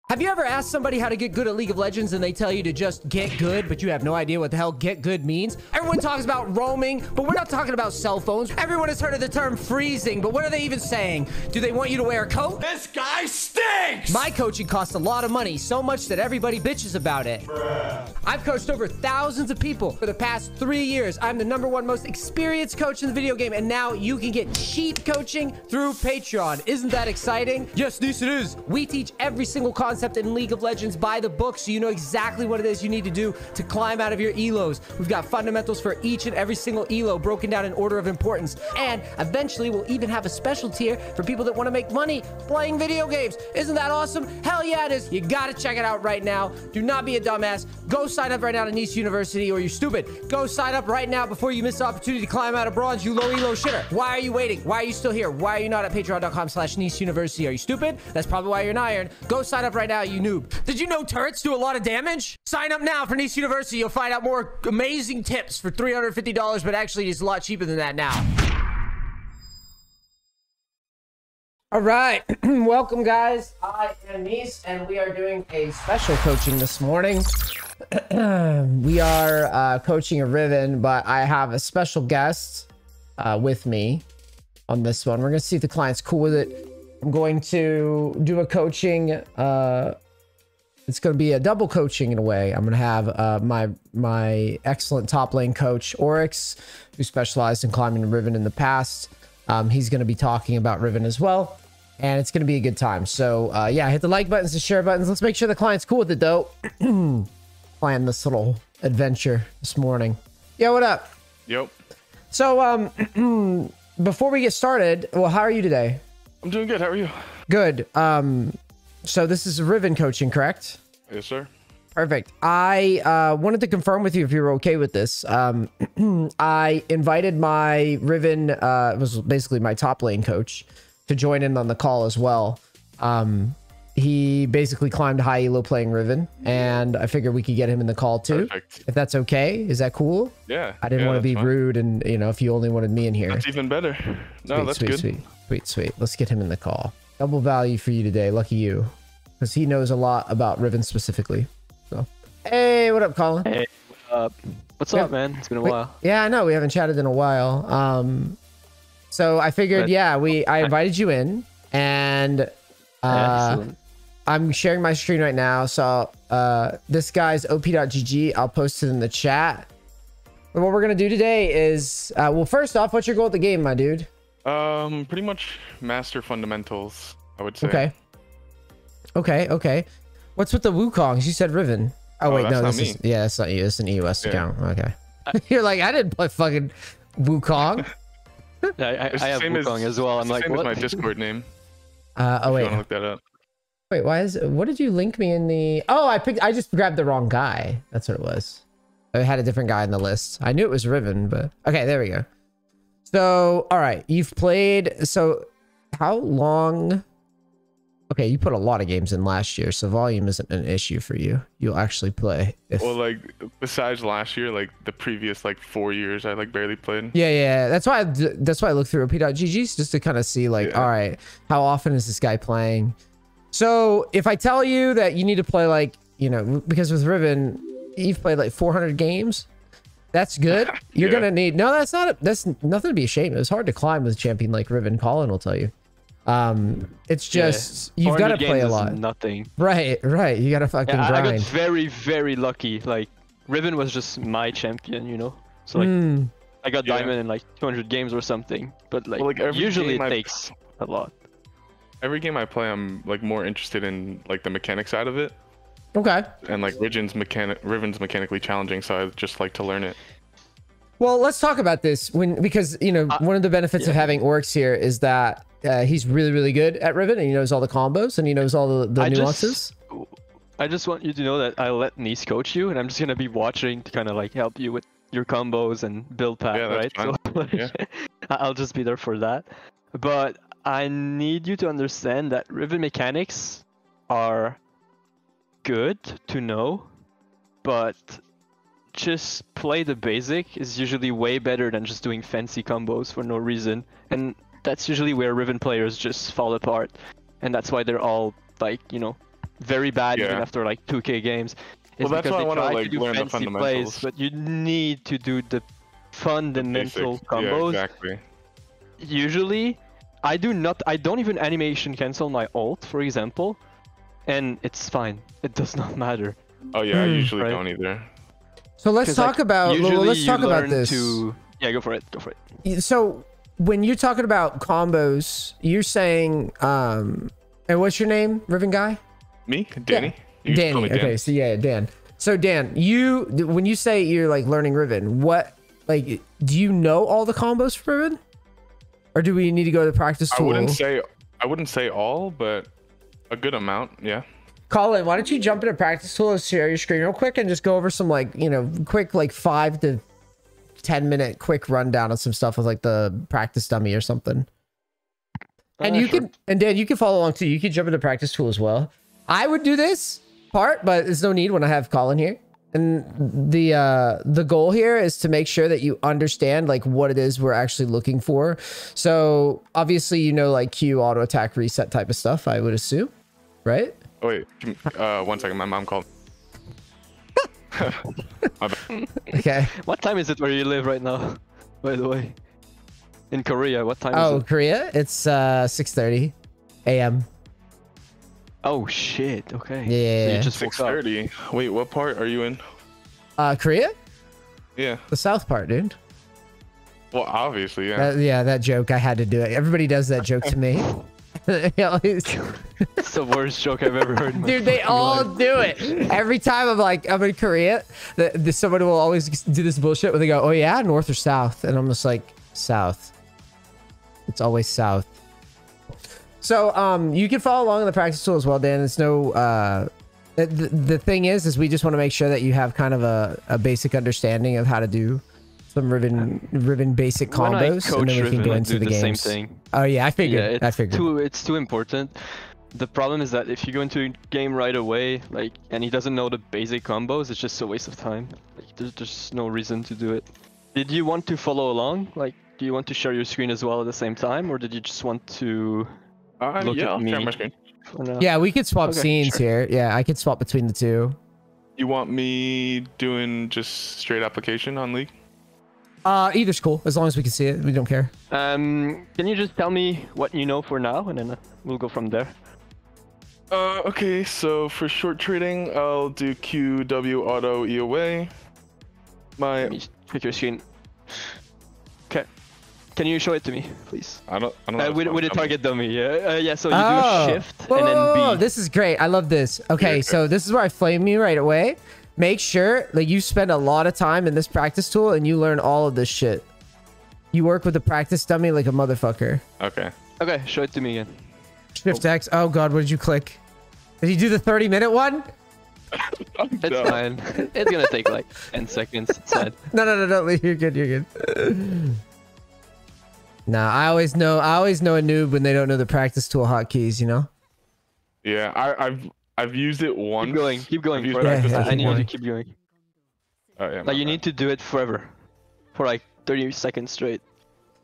Have you ever asked somebody how to get good at League of Legends and they tell you to just get good, but you have no idea what the hell get good means? Everyone talks about roaming, but we're not talking about cell phones. Everyone has heard of the term freezing, but what are they even saying? Do they want you to wear a coat? This guy stinks! My coaching costs a lot of money, so much that everybody bitches about it. Bruh. I've coached over thousands of people for the past 3 years. I'm the #1 most experienced coach in the video game, and now you can get cheap coaching through Patreon. Isn't that exciting? Yes, this it is. We teach every single concept in League of Legends by the book, so you know exactly what it is you need to do to climb out of your elos. We've got fundamentals for each and every single elo broken down in order of importance, and eventually we'll even have a special tier for people that want to make money playing video games. Isn't that awesome? Hell yeah, it is. You gotta check it out right now. Do not be a dumbass. Go sign up right now to NEACE University, or you're stupid. Go sign up right now before you miss the opportunity to climb out of bronze, you low elo shitter. Why are you waiting? Why are you still here? Why are you not at patreon.com/NEACE University? Are you stupid? That's probably why you're an iron. Go sign up right now, you noob. Did you know turrets do a lot of damage? Sign up now for NEACE University. You'll find out more amazing tips for $350, but actually it's a lot cheaper than that now. All right, welcome guys. I am NEACE, and we are doing a special coaching this morning. We are coaching a Riven, but I have a special guest with me on this one. We're gonna see if the client's cool with it. I'm going to do a coaching. It's going to be a double coaching in a way. I'm going to have my excellent top lane coach, OORIX, who specialized in climbing Riven in the past. He's going to be talking about Riven as well, and it's going to be a good time. So yeah, hit the like buttons, the share buttons. Let's make sure the client's cool with it though. Plan this little adventure this morning. Yo, what up? Yep. So before we get started, well, how are you today? I'm doing good. How are you? Good. So this is Riven coaching, correct? Yes, sir. Perfect. I wanted to confirm with you if you were okay with this. I invited my Riven, it was basically my top lane coach, to join in on the call as well. He basically climbed high elo playing Riven, and I figured we could get him in the call too. Perfect. If that's okay. Is that cool? Yeah. I didn't want to be rude, and you know, if you only wanted me in here. That's even better. No, that's good. Sweet. Let's get him in the call. Double value for you today. Lucky you. Because he knows a lot about Riven specifically. So, hey, what up, Colin? Hey, what's up, man? It's been a while. Yeah, I know. We haven't chatted in a while. So I figured, I invited you in, and I'm sharing my screen right now. So this guy's op.gg. I'll post it in the chat. And what we're going to do today is, well, first off, what's your goal at the game, my dude? Pretty much master fundamentals, I would say. Okay. What's with the Wukongs? You said Riven. Oh wait, no, that's not you. It's an EOS account. Okay. You're like, I didn't play fucking Wukong. Yeah, I have Wukong as well. I'm like, same what? as my Discord name. Oh wait. If you want to look that up. Wait, what did you link me in the? Oh, I just grabbed the wrong guy. That's what it was. I had a different guy in the list. I knew it was Riven, but okay, there we go. So, all right, you've played. So, how long? Okay, you put a lot of games in last year, so volume isn't an issue for you. You'll actually play. Well, like besides last year, like the previous 4 years, I barely played. Yeah. That's why I look through op.gg's just to kind of see all right, how often is this guy playing? So if I tell you that you need to play because with Riven, you've played 400 games. That's good. You're gonna need that's nothing to be ashamed of. It's hard to climb with a champion like Riven. Colin will tell you. It's just you've got to play a lot. Nothing. Right. You got to fucking grind. I got very lucky. Riven was just my champion, you know. So I got diamond in 200 games or something. But usually it takes a lot. Every game I play, I'm more interested in the mechanic side of it. Okay. And Riven's mechanically challenging, so I just like to learn it. Well, let's talk about this because one of the benefits of having OORIX here is that he's really good at Riven, and he knows all the combos and he knows all the nuances. I just want you to know that I let NEACE coach you, and I'm just gonna be watching to kind of help you with your combos and build path, right? So I'll just be there for that. But I need you to understand that Riven mechanics are good to know, but just play the basic is usually way better than just doing fancy combos for no reason, and that's usually where Riven players just fall apart, and that's why they're all very bad even after like 2K games. It's that's why I want to try like do learn the fancy fundamentals. plays, but you need to do the fundamental combos. Yeah, exactly. Usually, I don't even animation cancel my ult, for example, and it's fine. It does not matter. Oh yeah, I usually don't either. So let's talk about. Let's talk about this. Yeah, go for it. Go for it. So when you're talking about combos, you're saying, and what's your name, Riven guy? Me, Danny. Yeah. Danny. Okay, so yeah, Dan. So Dan, when you say you're like learning Riven, what like do you know all the combos for Riven, or do we need to go to the practice tool? I wouldn't say all, but a good amount. Yeah. Colin, why don't you jump into practice tool and share your screen real quick and just go over some like quick like 5 to 10 minute quick rundown of some stuff with like the practice dummy or something. And you can, and Dan, you can follow along too. You can jump into practice tool as well. I would do this part, but there's no need when I have Colin here. And the goal here is to make sure that you understand like what it is we're actually looking for. So obviously, like Q, auto attack, reset type of stuff, I would assume, right? Oh wait, 1 second, my mom called. Okay. What time is it where you live right now, by the way? In Korea, what time is it? Oh, Korea? It's 6:30 a.m. Oh shit, okay. Yeah. So you just 6:30. Wait, what part are you in? Korea? Yeah. The south part, dude. Well, obviously, yeah. That joke, I had to do it. Everybody does that joke to me. It's the worst joke I've ever heard. Dude, they all do it. Every time I'm in Korea, somebody will always do this bullshit where they go, oh yeah, north or south? And I'm just like, south. It's always south. So you can follow along in the practice tool as well, Dan. It's no the thing is we just want to make sure that you have kind of a basic understanding of how to do some Riven basic combos, and then we can go into the games. Same thing. Oh yeah, I figured. Yeah, I figured. It's too important. The problem is that if you go into a game right away, like, and he doesn't know the basic combos, it's just a waste of time. Like, there's just no reason to do it. Did you want to follow along? Like, do you want to share your screen as well at the same time, or did you just want to look at me? I'll share my screen. Yeah, we could swap scenes here. Yeah, I could swap between the two. You want me doing just straight application on League? Either's cool, as long as we can see it. We don't care. Can you just tell me what you know for now, and then we'll go from there? Okay, so for short trading, I'll do Q, W, auto, E away. Let me pick your screen. Okay. Can you show it to me, please? I don't know. With a target dummy, yeah. So you do shift and then B. Oh, this is great. I love this. Okay, so this is where I flame you right away. Make sure that you spend a lot of time in this practice tool and you learn all of this shit. You work with the practice dummy like a motherfucker. Okay. Okay, show it to me again. Shift X. Oh god, what did you click? Did you do the 30-minute one? It's fine. It's gonna take like 10 seconds. It's sad. No. You're good. You're good. Nah, I always know a noob when they don't know the practice tool hotkeys. Yeah, I've used it once. Keep going. I need you to keep going. Yeah, like you need to do it forever, for like 30 seconds straight.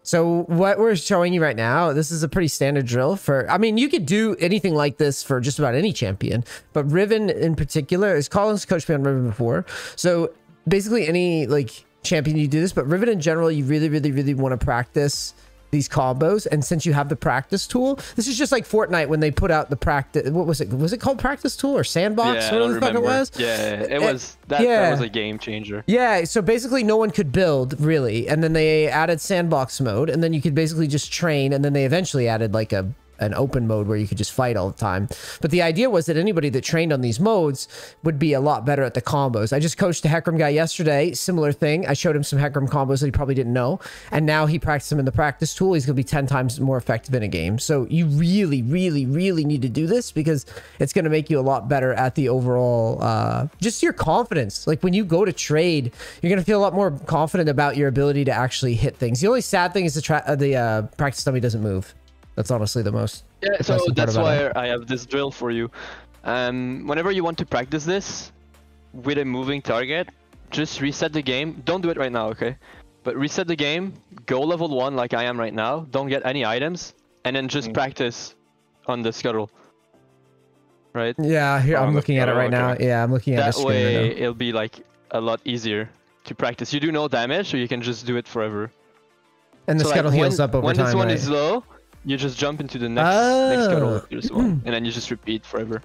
So what we're showing you right now, this is a pretty standard drill for, I mean, you could do anything like this for just about any champion, but Riven in particular, is Colin's coached me on Riven before. So basically any like champion you do this, but Riven in general, you really want to practice these combos. And since you have the practice tool, this is just like Fortnite when they put out the practice, what was it called, practice tool or sandbox? Yeah, what the fuck it was? Yeah, it was that was a game changer. Yeah, so basically no one could build really, and then they added sandbox mode, and then you could basically just train, and then they eventually added like an open mode where you could just fight all the time. But the idea was that anybody that trained on these modes would be a lot better at the combos. I just coached a Hecarim guy yesterday, similar thing. I showed him some Hecarim combos that he probably didn't know, and now he practiced them in the practice tool. He's gonna be 10 times more effective in a game. So you really need to do this because it's gonna make you a lot better at the overall just your confidence. Like when you go to trade, you're gonna feel a lot more confident about your ability to actually hit things. The only sad thing is the practice dummy doesn't move. That's honestly the most. Yeah, so that's why I have this drill for you. Whenever you want to practice this with a moving target, just reset the game. Don't do it right now, okay? But reset the game, go level 1 like I am right now, don't get any items, and then just practice on the scuttle. right? Yeah, here I'm looking at it right now. Okay. Yeah, I'm looking at the screen right now. That way, it'll be like a lot easier to practice. You do no damage, so you can just do it forever. And the scuttle heals up over time. When this one right? is low, you just jump into the next scuttle that appears one, and then you just repeat forever.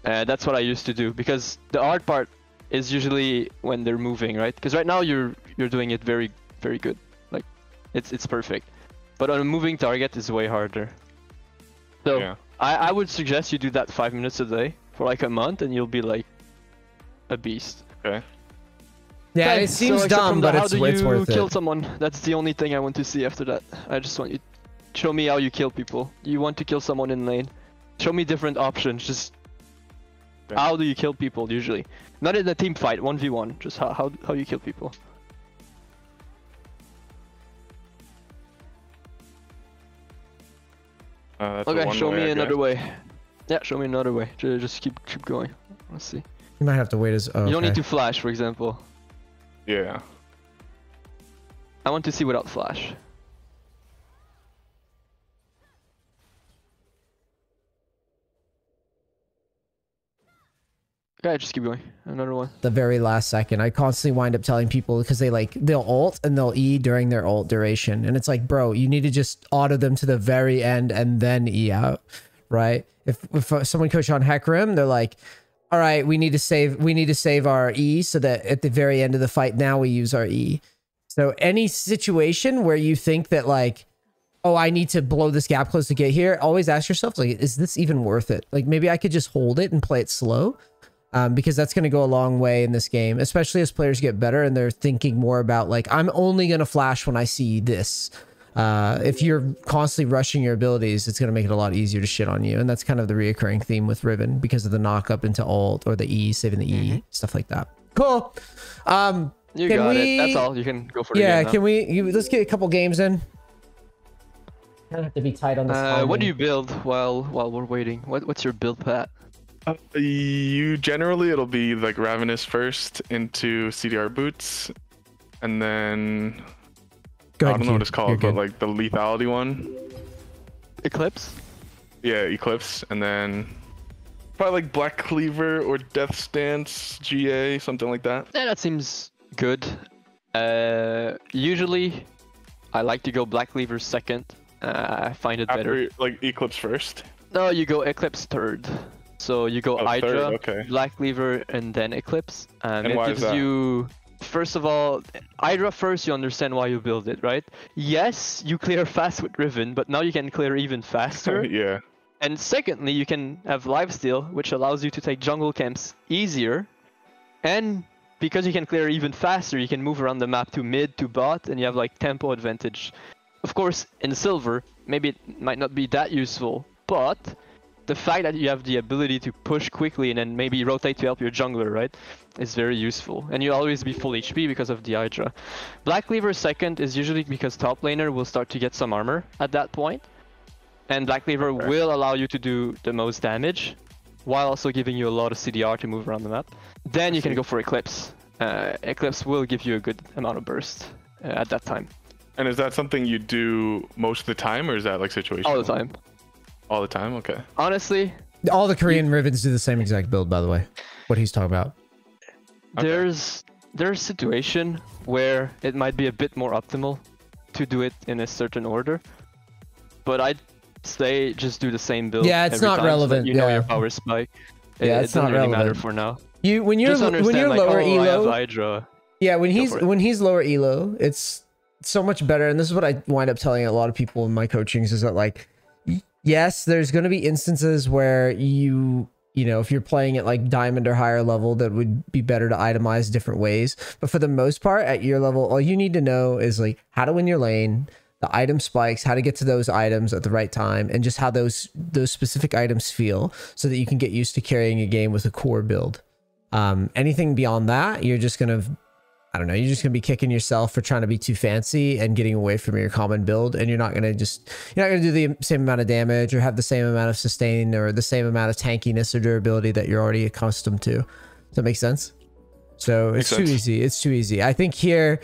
That's what I used to do, because the hard part is usually when they're moving, right? Because right now you're doing it very, very good. Like it's perfect. But on a moving target is way harder. So yeah. I would suggest you do that 5 minutes a day for like a month, and you'll be like a beast. Okay. Yeah, it seems dumb, but it's worth it. How do you kill someone? That's the only thing I want to see after that. I just want you to show me how you kill people. You want to kill someone in lane. Show me different options. Just how do you kill people usually? Not in a team fight, 1v1. Just how you kill people. Okay, show me another way. Yeah, show me another way. Just keep going. Let's see. You might have to wait as. Oh, you don't need to flash, for example. Yeah. I want to see without flash. Okay, just keep going. Another one. The very last second, I constantly wind up telling people because they'll ult and they'll E during their ult duration, and it's like, bro, you need to just auto them to the very end and then E out, right? If someone coach on Hecarim, they're like, all right, we need to save our E so that at the very end of the fight, now we use our E. So any situation where you think that like, oh, I need to blow this gap close to get here, always ask yourself, like, is this even worth it? Like, maybe I could just hold it and play it slow, because that's going to go a long way in this game, especially as players get better and they're thinking more about like, I'm only going to flash when I see this. If you're constantly rushing your abilities, it's going to make it a lot easier to shit on you. And that's kind of the reoccurring theme with Riven because of the knock up into ult or the E, saving the E, stuff like that. Cool. You got it. That's all. You can go for it. Yeah, can let's get a couple games in. Kind of have to be tight on this. What do you build while we're waiting? What's your build path? You generally, it'll be like Ravenous first into CDR boots, and then I don't know what it's called, but like the lethality one. Eclipse? Yeah, Eclipse, and then probably like Black Cleaver or Death Stance GA, something like that. Yeah, that seems good. Usually, I like to go Black Cleaver second. I find it better. Like Eclipse first? No, you go Eclipse third. So you go Hydra, Black Cleaver, and then Eclipse. And why is that? You, first of all, Hydra first, you understand why you build it, right? Yes, you clear fast with Riven, but now you can clear even faster. Yeah. And secondly, you can have lifesteal, which allows you to take jungle camps easier. And because you can clear even faster, you can move around the map to mid, to bot, and you have like tempo advantage. Of course, in silver, maybe it might not be that useful, but the fact that you have the ability to push quickly and then maybe rotate to help your jungler, right, is very useful. And you'll always be full HP because of the Hydra. Black Cleaver second is usually because top laner will start to get some armor at that point. And Black Cleaver will allow you to do the most damage, while also giving you a lot of CDR to move around the map. Then you can go for Eclipse. Eclipse will give you a good amount of burst at that time. And is that something you do most of the time, or is that like situational? All the time. All the time? Okay. Honestly, all the Korean Rivens do the same exact build, by the way. What he's talking about. Okay. There's a situation where it might be a bit more optimal to do it in a certain order, but I'd say just do the same build. Yeah, it's not relevant. So you know your power spike. Yeah, it it's not doesn't really relevant. matter for now. When you're lower oh, elo, Hydra. Yeah, when he's lower elo, it's so much better. And this is what I wind up telling a lot of people in my coachings is that like, yes, there's going to be instances where you know, if you're playing at like diamond or higher level, that would be better to itemize different ways. But for the most part, at your level, all you need to know is like how to win your lane, the item spikes, how to get to those items at the right time, and just how those specific items feel, so that you can get used to carrying a game with a core build. Anything beyond that, you're just gonna, I don't know, you're just gonna be kicking yourself for trying to be too fancy and getting away from your common build, and you're not gonna do the same amount of damage or have the same amount of sustain or the same amount of tankiness or durability that you're already accustomed to. Does that make sense? So it's too easy. It's too easy. I think here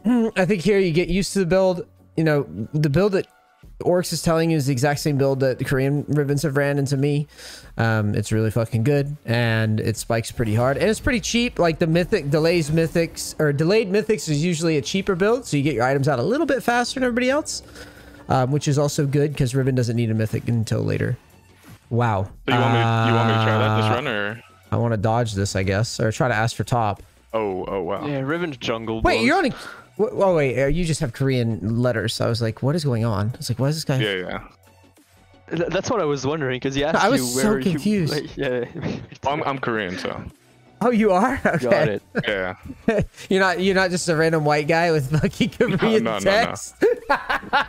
you get used to the build. You know, the build that OORIX is telling you is the exact same build that the Korean Rivens have ran into me. It's really fucking good, and it spikes pretty hard, and it's pretty cheap. Like the delayed mythics is usually a cheaper build, so you get your items out a little bit faster than everybody else, which is also good because Riven doesn't need a mythic until later. Wow. So you want me to try that this run, or I want to dodge this, I guess, or try to ask for top. Oh wow. Yeah, Riven's jungle. Wait, you're on a... Oh wait, you just have Korean letters. So I was like, what is going on? I was like, why is this guy? Yeah. That's what I was wondering, because he asked I was you so where confused. You... Like, yeah. I'm Korean, so. Oh, you are? Okay. Got it. Yeah. You're not just a random white guy with fucking Korean text.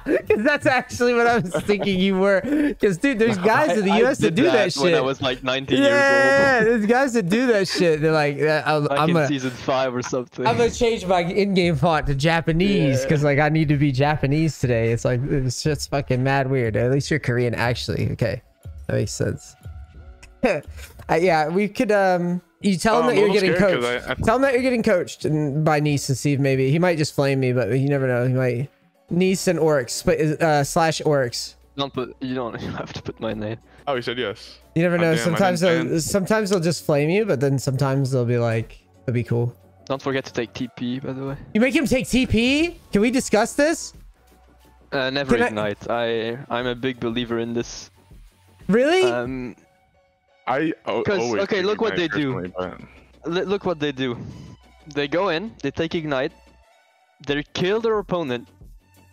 Because that's actually what I was thinking you were. Because dude, there's guys in the US that do that shit. When I was like 19 years old. Yeah, there's guys that do that shit. They're like, I'm in season 5 or something. I'm gonna change my in-game font to Japanese because like I need to be Japanese today. It's like it's just fucking mad weird. At least you're Korean, actually. Okay, that makes sense. Yeah, we could you tell him that you're getting coached. Tell him that you're getting coached by NEACE and see if maybe he might just flame me, but you never know. He might. NEACE and OORIX, but / OORIX. You don't have to put my name. Oh, he said yes. You never know. Damn, sometimes they'll just flame you, but then sometimes they'll be like, "That'd be cool." Don't forget to take TP, by the way. You make him take TP? Can we discuss this? Never ignite. I'm a big believer in this. Really? Okay, look what they do. Look what they do. They go in, they take ignite, they kill their opponent.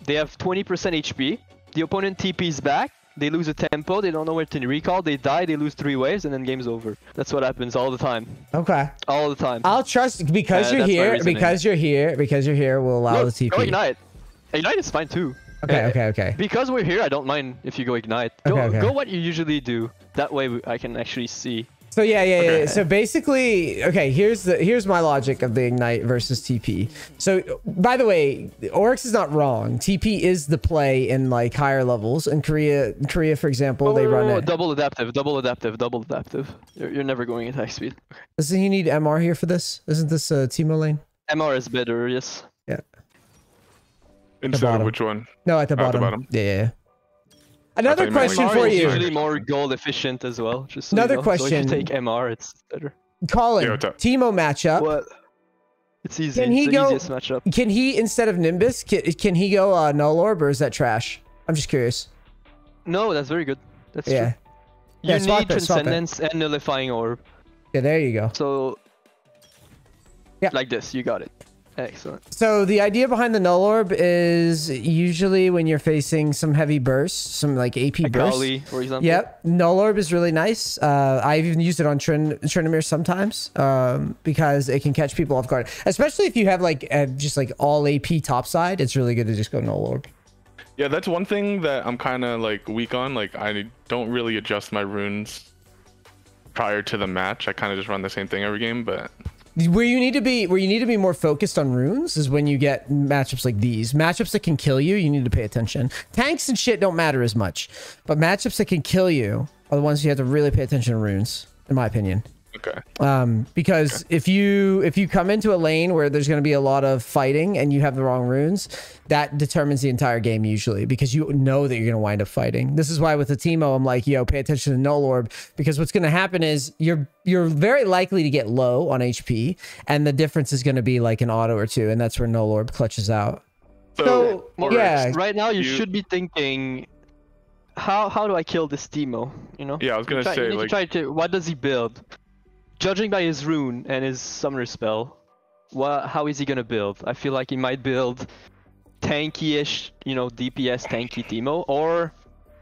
They have 20% HP. The opponent TP's back. They lose a tempo. They don't know where to recall. They die. They lose 3 waves, and then game's over. That's what happens all the time. Okay. All the time. I'll trust because you're here. Because you're here. We'll allow the TP. Go ignite. Ignite is fine too. Okay. Because we're here, I don't mind if you go ignite. Go what you usually do. That way I can actually see. So yeah. So basically, okay, here's my logic of the ignite versus TP. So by the way, OORIX is not wrong. TP is the play in like higher levels. In Korea, for example, they run it. Double adaptive. You're never going attack speed. Okay. Doesn't he need MR here for this? Isn't this a Teemo lane? MR is better, yes. Yeah. Instead of which one? No, at the bottom. At the bottom. Yeah. Another question for you. Usually more gold efficient as well. Just so another you know. question. So if you take MR, it's better. Colin, Teemo matchup. What? It's easy. Can he it's go? The easiest matchup. Can he, instead of Nimbus, can he go Null Orb, or is that trash? I'm just curious. No, that's very good. That's true. You need Transcendence and Nullifying Orb. Yeah, there you go. So, like this, you got it. Excellent. So the idea behind the Null Orb is usually when you're facing some heavy bursts, some like AP bursts. Kali, for example. Yep. Null Orb is really nice. I've even used it on Tryndamere sometimes because it can catch people off guard. Especially if you have like just like all AP topside, it's really good to just go Null Orb. Yeah, that's one thing that I'm kind of like weak on. Like I don't really adjust my runes prior to the match. I kind of just run the same thing every game, but... Where you need to be more focused on runes is when you get matchups like these. Matchups that can kill you, you need to pay attention. Tanks and shit don't matter as much, but matchups that can kill you are the ones you have to really pay attention to runes, in my opinion. Okay. Because if you come into a lane where there's going to be a lot of fighting and you have the wrong runes, that determines the entire game usually, because you know that you're going to wind up fighting. This is why with the Teemo, I'm like, yo, pay attention to Null Orb, because what's going to happen is you're very likely to get low on HP, and the difference is going to be like an auto or two, and that's where Null Orb clutches out. So yeah, right now you should be thinking, how do I kill this Teemo? You know? Yeah, I was gonna say, like, what does he build? Judging by his rune and his summoner spell, how is he gonna build? I feel like he might build tanky-ish, you know, DPS tanky Teemo, or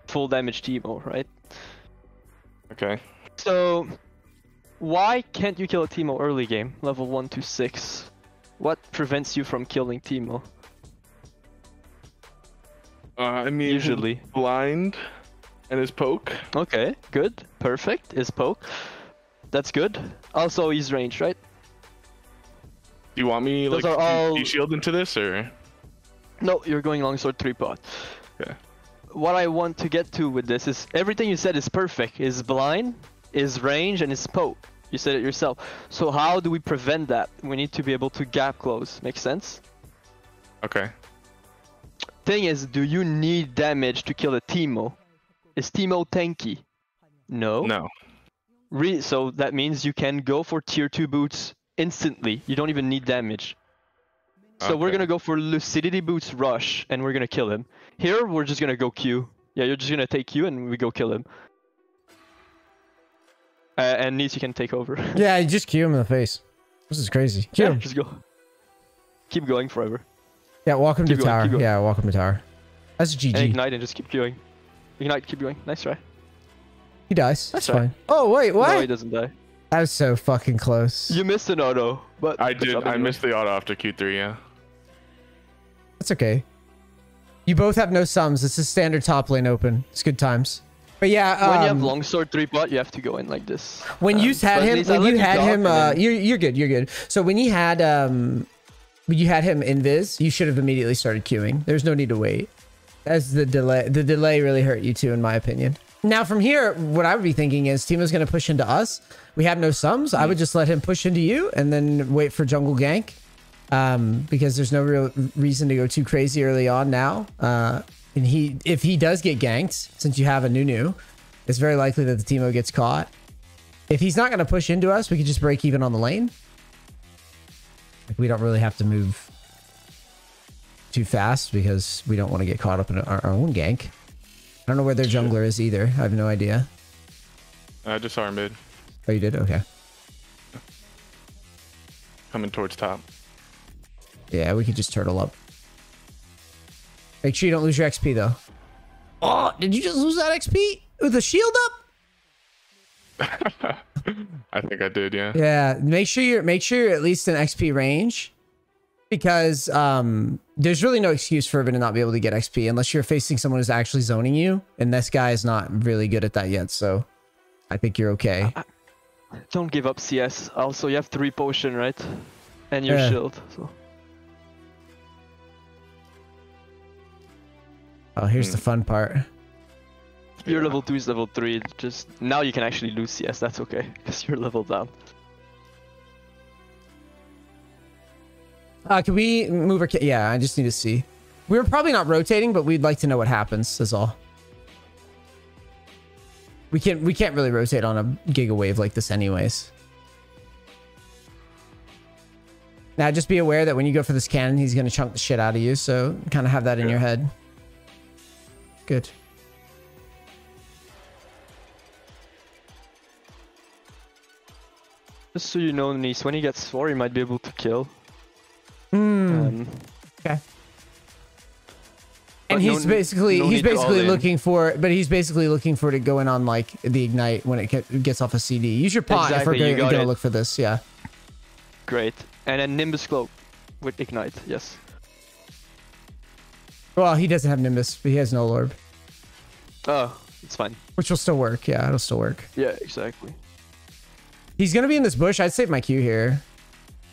full damage Teemo, right? Okay. So, why can't you kill a Teemo early game, level 1 to 6? What prevents you from killing Teemo? I mean, usually blind and his poke. Okay, good, perfect. His poke. That's good. Also, he's ranged, right? Do you want me like to shield into this, or? No, you're going longsword 3-pot. Okay. What I want to get to with this is everything you said is perfect. Is blind, is range, and is poke. You said it yourself. So how do we prevent that? We need to be able to gap close. Make sense? Okay. Thing is, do you need damage to kill a Teemo? Is Teemo tanky? No. No. So that means you can go for tier 2 boots instantly. You don't even need damage. So we're gonna go for Lucidity Boots Rush, and we're gonna kill him. Here, we're just gonna go Q. Yeah, you're just gonna take Q, and we go kill him. And NEACE, you can take over. Yeah, you just Q him in the face. This is crazy. Q him. Just go. Keep going forever. Yeah, walk him to tower. Yeah, walk him to tower. That's GG. And ignite and just keep queuing. Ignite, keep going. Nice try. He dies. That's fine. Oh, wait, what? No, he doesn't die. That was so fucking close. You missed an auto, but... I did. I missed the auto after Q3, yeah. That's okay. You both have no sums. It's a standard top lane open. It's good times. But yeah, when you have longsword 3-pot, you have to go in like this. When you had him, you're good. You're good. So when you had him invis, you should have immediately started queuing. There's no need to wait. As the delay really hurt you too, in my opinion. Now from here, what I would be thinking is Teemo's going to push into us. We have no sums. I would just let him push into you and then wait for jungle gank. Because there's no real reason to go too crazy early on now. And if he does get ganked, since you have a Nunu, it's very likely that the Teemo gets caught. If he's not going to push into us, we could just break even on the lane. Like, we don't really have to move too fast because we don't want to get caught up in our own gank. I don't know where their jungler is either. I have no idea. I just saw her mid. Oh, you did? Okay. Coming towards top. Yeah, we could just turtle up. Make sure you don't lose your XP though. Oh, did you just lose that XP with the shield up? I think I did, yeah. Yeah, make sure you're at least in XP range, because there's really no excuse for Irvin to not be able to get XP unless you're facing someone who's actually zoning you, and this guy is not really good at that yet. So I think you're okay. Don't give up CS. Also, you have 3 potion, right? And your shield. So. Oh, here's the fun part. Your level 2 is level 3. Just now you can actually lose CS. That's okay, because you're level down. Can we move our... Yeah, I just need to see. We're probably not rotating, but we'd like to know what happens, is all. We can't really rotate on a Giga Wave like this anyways. Now, just be aware that when you go for this cannon, he's going to chunk the shit out of you, so kind of have that in your head. Good. Just so you know, NEACE, when he gets 4, he might be able to kill. Okay. And he's basically looking for it to go in on like the ignite when it gets off a CD. Use your pot if we're gonna look for this. Yeah. Great. And then Nimbus Cloak with ignite. Yes. Well, he doesn't have Nimbus, but he has no orb. Oh, it's fine. Which will still work. Yeah, it'll still work. Yeah, exactly. He's gonna be in this bush. I'd save my Q here.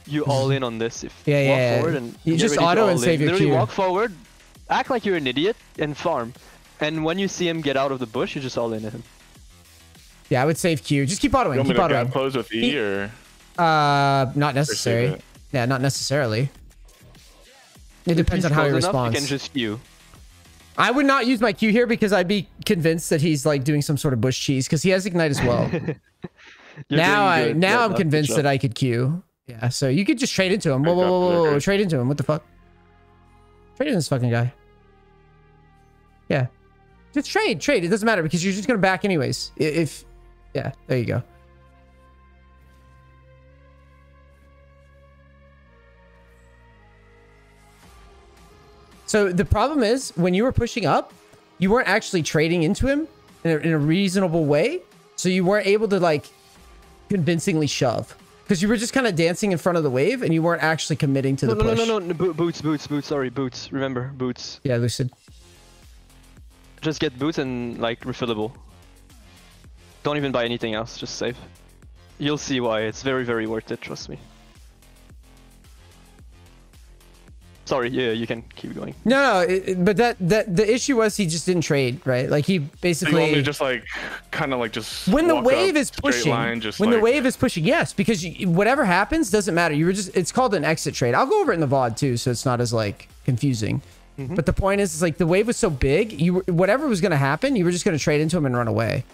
You all in on this. If walk forward and you just auto and save your Q. Walk forward, act like you're an idiot, and farm. And when you see him get out of the bush, you just all in at him. Yeah, I would save Q. Just keep autoing. Keep autoing. Close with E or? Not necessary. Yeah, not necessarily. It depends on how he responds. You can just Q. I would not use my Q here because I'd be convinced that he's like doing some sort of bush cheese because he has ignite as well. now I'm convinced that I could Q. Yeah, so you could just trade into him. Whoa, trade into him. What the fuck? Trade into this fucking guy. Yeah. Just trade. It doesn't matter because you're just gonna back anyways. Yeah, there you go. So the problem is when you were pushing up, you weren't actually trading into him in a reasonable way. So you weren't able to like convincingly shove because you were just kind of dancing in front of the wave and you weren't actually committing to the push. No. Boots. Sorry, boots. Remember, boots. Yeah, Lucid. Just get boots and like refillable. Don't even buy anything else. Just save. You'll see why. It's very, very worth it. Trust me. Sorry, yeah, you can keep going. No, but the issue was he just didn't trade, right? Like he basically only just like kind of like just when the wave is pushing. The wave is pushing, yes, because whatever happens doesn't matter. It's called an exit trade. I'll go over it in the VOD too, so it's not as like confusing. But the point is like the wave was so big, whatever was going to happen, you were just going to trade into him and run away.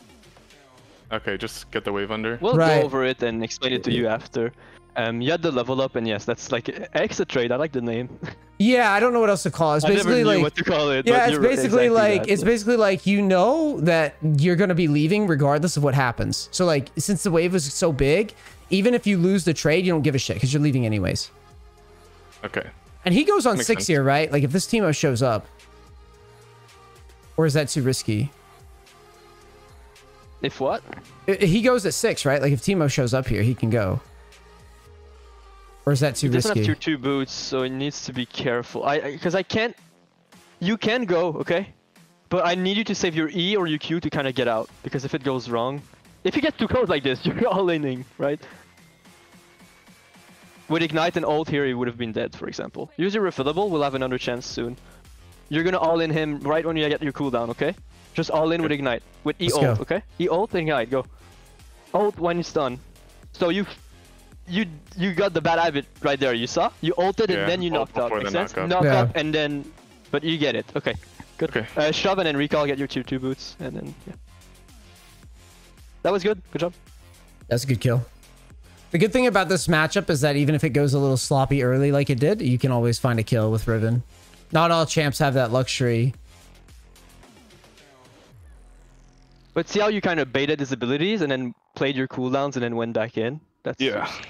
Okay, just get the wave under. We'll go over it and explain it to you after. You had the level up, and yes, that's like exit trade. I like the name. Yeah, I don't know what else to call it. It's basically I never knew like what to call it. Yeah, it's basically like it's basically like you know that you're gonna be leaving regardless of what happens. So like since the wave was so big, even if you lose the trade, you don't give a shit because you're leaving anyways. Okay. And he goes on Makes 6 sense. here, right? Like if this Teemo shows up, or is that too risky? If what? He goes at 6, right? Like if Teemo shows up here, he can go. Or is that too risky? He doesn't have tier 2 boots, so he needs to be careful. Because I can't... You can go, okay? But I need you to save your E or your Q to kind of get out. Because if it goes wrong... If you get too close like this, you're all-inning, right? With Ignite and ult here, he would have been dead, for example. Use your refillable, we'll have another chance soon. You're gonna all-in him right when you get your cooldown, okay? Just all-in with Ignite. With E ult, okay? E ult, Ignite, go. Ult when it's done. So you got the bad habit right there, you saw? You ulted and then you knocked out, makes sense? Knock up and then... But you get it, okay. Good. Okay. Shove and then recall, get your tier 2 boots, and then, yeah. That was good, good job. That's a good kill. The good thing about this matchup is that even if it goes a little sloppy early like it did, you can always find a kill with Riven. Not all champs have that luxury. But see how you kind of baited his abilities and then played your cooldowns and then went back in? That's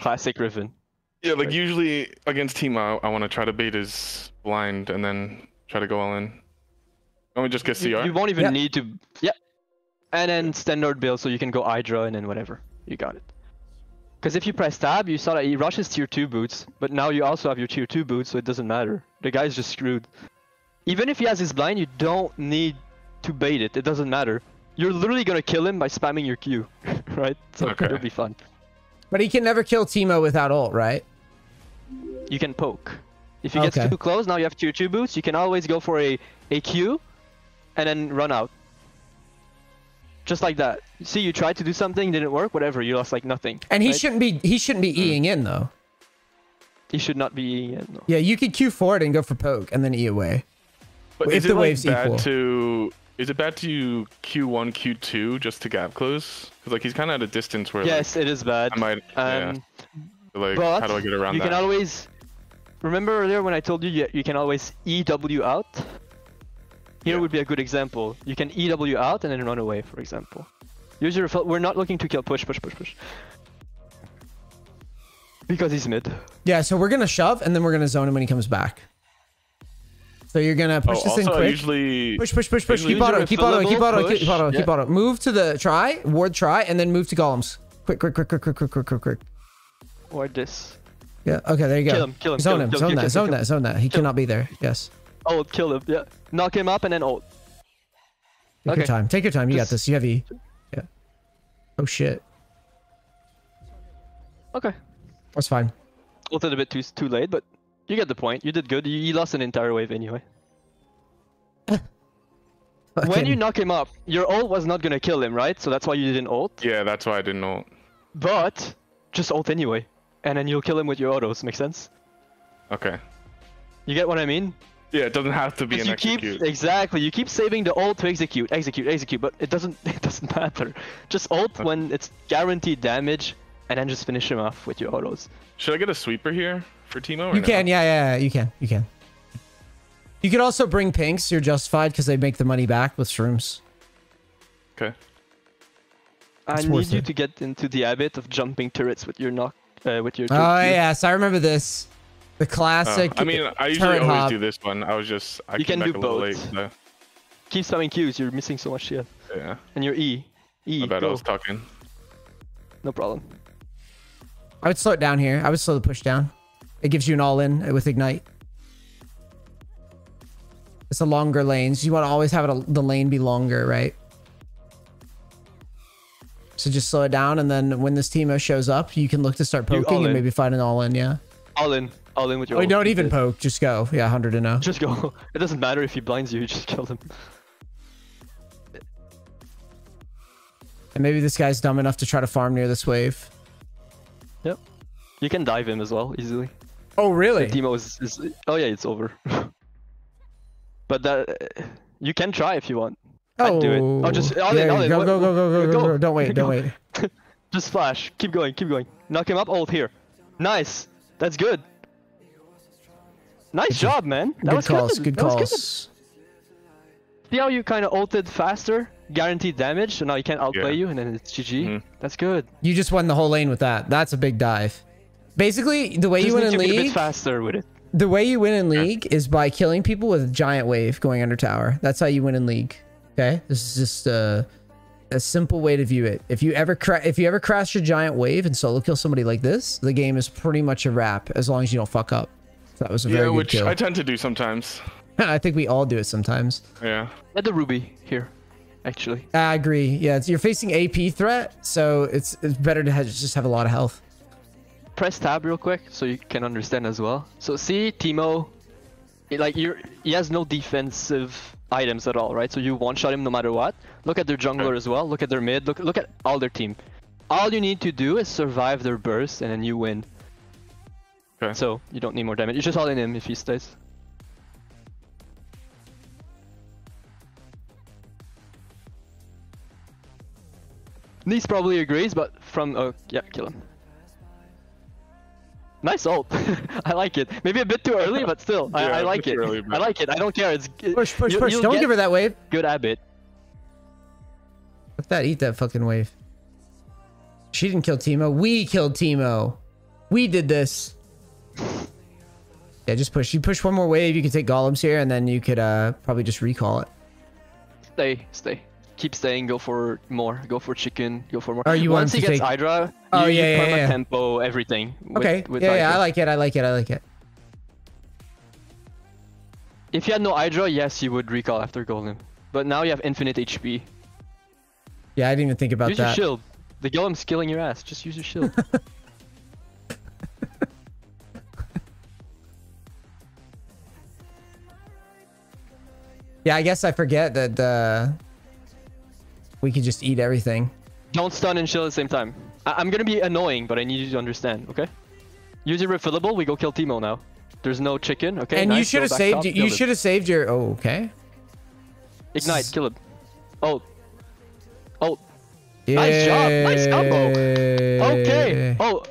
classic Riven. Yeah, like usually against Teemo, I want to try to bait his blind and then try to go all in. Let me just get CR. You won't even need to... Yeah. And then standard build so you can go Hydra and then whatever. You got it. Because if you press tab, you saw that he rushes tier 2 boots, but now you also have your tier 2 boots, so it doesn't matter. The guy's just screwed. Even if he has his blind, you don't need to bait it. It doesn't matter. You're literally gonna kill him by spamming your Q, right? So it'll be fun. But he can never kill Teemo without ult, right? You can poke. If he gets too close, now you have tier 2 boots, you can always go for a Q and then run out. Just like that. See, you tried to do something, didn't work, whatever, you lost like nothing. And he shouldn't be Eing in though. He should not be Eing in, no. Yeah, you could Q forward and go for poke and then E away. But if the wave's equal. Is it bad to Q1, Q2 just to gap close? Because like he's kind of at a distance where yes, it is bad. I might like but how do I get around that? You can always remember earlier when I told you you can always EW out? Here would be a good example. You can EW out and then run away, for example. Use your we're not looking to kill push. Because he's mid. Yeah, so we're gonna shove and then we're gonna zone him when he comes back. So you're gonna push this in quick. Push. Keep auto. Move to the try, ward try, and then move to golems. Quick. Ward this. Yeah, okay, there you go. Kill him. Zone that. He cannot be there. Yes. Ult, kill him, yeah. Knock him up and then ult. Take your time. You got this. You have E. Yeah. Oh shit. Okay. That's fine. Ulted a bit too late, but you get the point. You did good. You lost an entire wave anyway. When you knock him up, your ult was not gonna kill him, right? So that's why you didn't ult. Yeah, that's why I didn't ult. But just ult anyway, and then you'll kill him with your autos. Make sense? Okay. You get what I mean? Yeah, it doesn't have to be an execute. Exactly. You keep saving the ult to execute, but it doesn't matter. Just ult when it's guaranteed damage, and then just finish him off with your autos. Should I get a sweeper here for Teemo? You can, yeah, you can. You could also bring pinks. You're justified because they make the money back with shrooms. Okay. I need you to get into the habit of jumping turrets with your knock, with your. Oh yes, I remember this. The classic. I mean, I usually always do this one. I you can do both. Late, so. Keep spamming Qs. You're missing so much shit. Yeah. And your E. I bet I was talking. No problem. I would slow it down here. I would slow the push down. It gives you an all-in with Ignite. It's a longer lanes. You want to always have the lane be longer, right? So just slow it down, and then when this Teemo shows up, you can look to start poking and maybe find an all-in, yeah? All in with your ult. Don't even poke. Just go. Yeah, 100 to 0. Just go. It doesn't matter if he blinds you. You just kill him. And maybe this guy's dumb enough to try to farm near this wave. Yep. You can dive him as well, easily. Oh, really? The Teemo is... Oh yeah, it's over. But that you can try if you want. Oh, I'd do it. Oh, just all yeah, in. Go. Don't wait. Just flash. Keep going. Knock him up. Ult here. Nice. That's good. Nice job, man. That was good. Good calls. See how you kind of ulted faster? Guaranteed damage, so now you can't outplay you, and then it's GG. That's good. You just won the whole lane with that. That's a big dive. Basically, the way you win in League... a bit faster with it. The way you win in League is by killing people with a giant wave going under tower. That's how you win in League. Okay? This is just a simple way to view it. If you ever crash a giant wave and solo kill somebody like this, the game is pretty much a wrap as long as you don't fuck up. So that was a very good kill. I tend to do sometimes. I think we all do it sometimes. Yeah. Get the Ruby here, actually. I agree. Yeah, you're facing AP threat, so it's better to just have a lot of health. Press tab real quick so you can understand as well. So see Teemo, he has no defensive items at all, right? So you one-shot him no matter what. Look at their jungler as well. Look at their mid. Look at all their team. All you need to do is survive their burst, and then you win. Okay. So you don't need more damage. You just all in him if he stays. NEACE probably agrees, but from yeah, kill him. Nice ult. I like it. Maybe a bit too early, but still, yeah, I like it. Early, I like it. I don't care. It's push. Don't give her that wave. Good habit. Let that eat that fucking wave. She didn't kill Teemo. We killed Teemo. We did this. Yeah, just push. You push one more wave, you can take golems here, and then you could probably just recall it. Stay. Keep staying. Go for more. Go for chicken. Go for more. Oh, you Once want he to gets take... Hydra, oh, you yeah. tempo everything. Okay. With yeah, I like it. If you had no Hydra, yes, you would recall after golem. But now you have infinite HP. Yeah, I didn't even think about that. Use your shield. The golem's killing your ass. Just use your shield. Yeah, I guess I forget that we can just eat everything. Don't stun and shield at the same time. I'm gonna be annoying, but I need you to understand, okay? Use your refillable, we go kill Teemo now. There's no chicken, okay? And nice, you should have saved you should have saved your okay. Ignite, kill him. Ult. Yeah. Nice job, nice combo. Okay. Oh,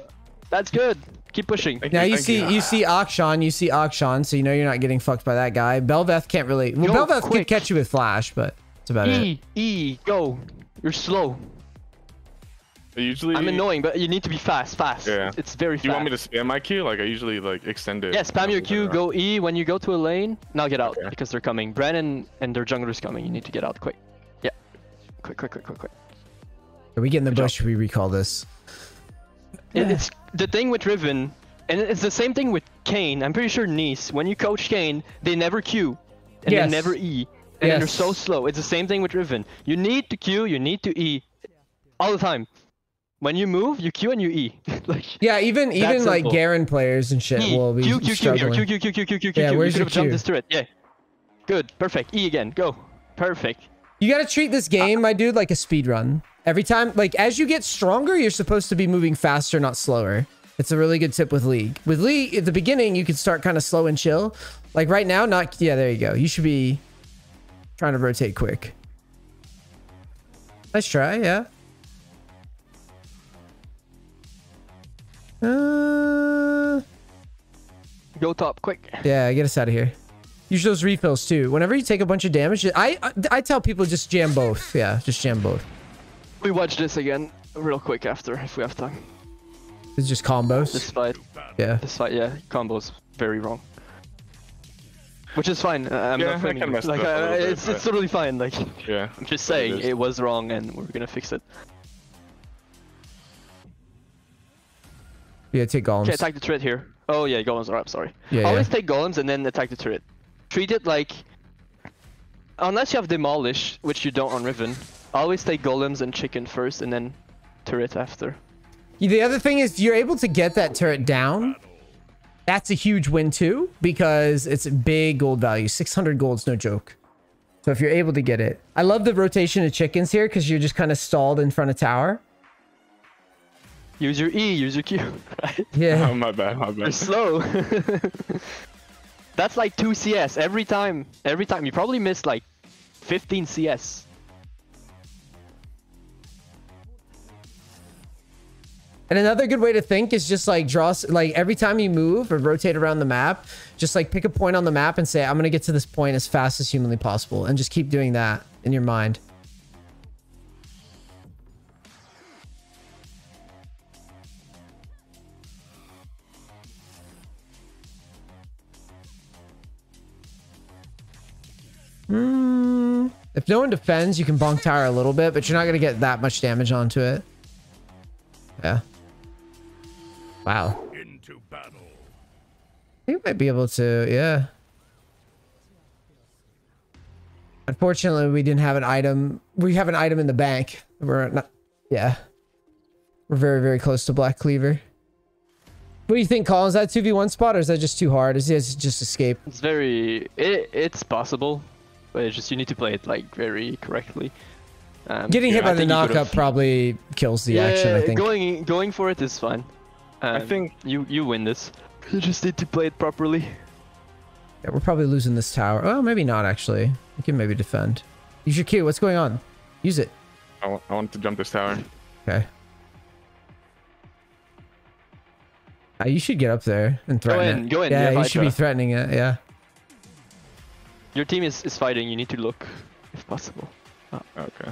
that's good. Keep pushing. Now you see Akshan, so you know you're not getting fucked by that guy. Bel'Veth can't really. Well, Bel'Veth can catch you with flash, but that's about it. Go. You're slow. Usually I'm annoying, but you need to be fast. Yeah. It's very fast. Do you want me to spam my Q? Like I usually extend it. Yeah, spam your Q, go E. When you go to a lane, now get out because they're coming. Bren and their jungler's coming. You need to get out quick. Yeah. Quick. Are we get in the bush? We recall this. It's the thing with Riven, and it's the same thing with Kayn. I'm pretty sure NEACE, when you coach Kayn, they never Q, and they never E, and they're so slow. It's the same thing with Riven. You need to Q, you need to E, all the time. When you move, you Q and you E. Yeah, even like Garen players and shit will be struggling. Q. Yeah, where's your Q? Jump this turret. Yeah. Good. Perfect. E again. Go. Perfect. You gotta treat this game, my dude, like a speed run. Every time, like, as you get stronger, you're supposed to be moving faster, not slower. It's a really good tip with League. With League, at the beginning, you can start kind of slow and chill. Like, right now, yeah, there you go. You should be trying to rotate quick. Nice try, yeah. Go top, quick. Yeah, get us out of here. Use those refills, too. Whenever you take a bunch of damage, I tell people just jam both. Yeah, just jam both. We watch this again real quick after, if we have time. It's just combos? This fight. Yeah. This fight, yeah. Combos. Very wrong. Which is fine. I'm not framing it. Like, it's totally fine. Like, yeah. I'm just saying it was wrong and we're gonna fix it. Yeah, take golems. Okay, attack the turret here. Oh yeah, golems are up, sorry. Yeah, always take golems and then attack the turret. Treat it like... Unless you have demolish, which you don't on Riven, always take golems and chicken first and then turret after. The other thing is you're able to get that turret down. That's a huge win too, because it's a big gold value. 600 gold's no joke. So if you're able to get it. I love the rotation of chickens here because you're just kind of stalled in front of tower. Use your E, use your Q, right? Yeah. Oh, my bad. You're slow. That's like 2 CS every time. Every time. You probably missed like 15 CS. And another good way to think is just like draw, like every time you move or rotate around the map, just like pick a point on the map and say, I'm going to get to this point as fast as humanly possible. And just keep doing that in your mind. If no one defends, you can bonk tower a little bit, but you're not going to get that much damage onto it. Yeah. Wow. Into battle. I think we might be able to, yeah. Unfortunately, we didn't have an item. We have an item in the bank. We're not, yeah. We're very, very close to Black Cleaver. What do you think, Colin? Is that 2v1 spot or is that just too hard? Is he just escape? It's very, it's possible. But it's just, you need to play it like very correctly. Getting hit by the knockup probably kills the action, I think. Going for it is fine. I think you win this. You just need to play it properly. Yeah, we're probably losing this tower. Oh, maybe not actually. We can maybe defend. Use your Q. What's going on? Use it. I want to jump this tower. Okay. You should get up there and threaten it. Go in. Yeah, you should be threatening it. Yeah. Your team is fighting. You need to look, if possible. Oh. Okay.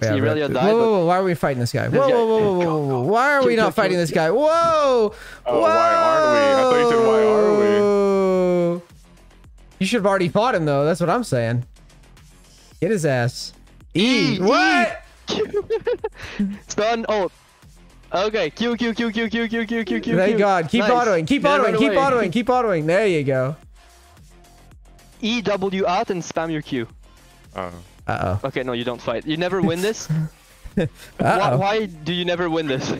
Yeah, whoa, why are we fighting this guy? Whoa. Why are we not fighting this guy? Whoa. Oh, why aren't we? I thought you said why are we? You should have already fought him though. That's what I'm saying. Get his ass. E. What? Stun. Oh. Okay. Q. Thank God. Keep autoing. Keep autoing. There you go. EW out and spam your Q. Uh-oh. Okay, no, you don't fight. You never win this? Why do you never win this?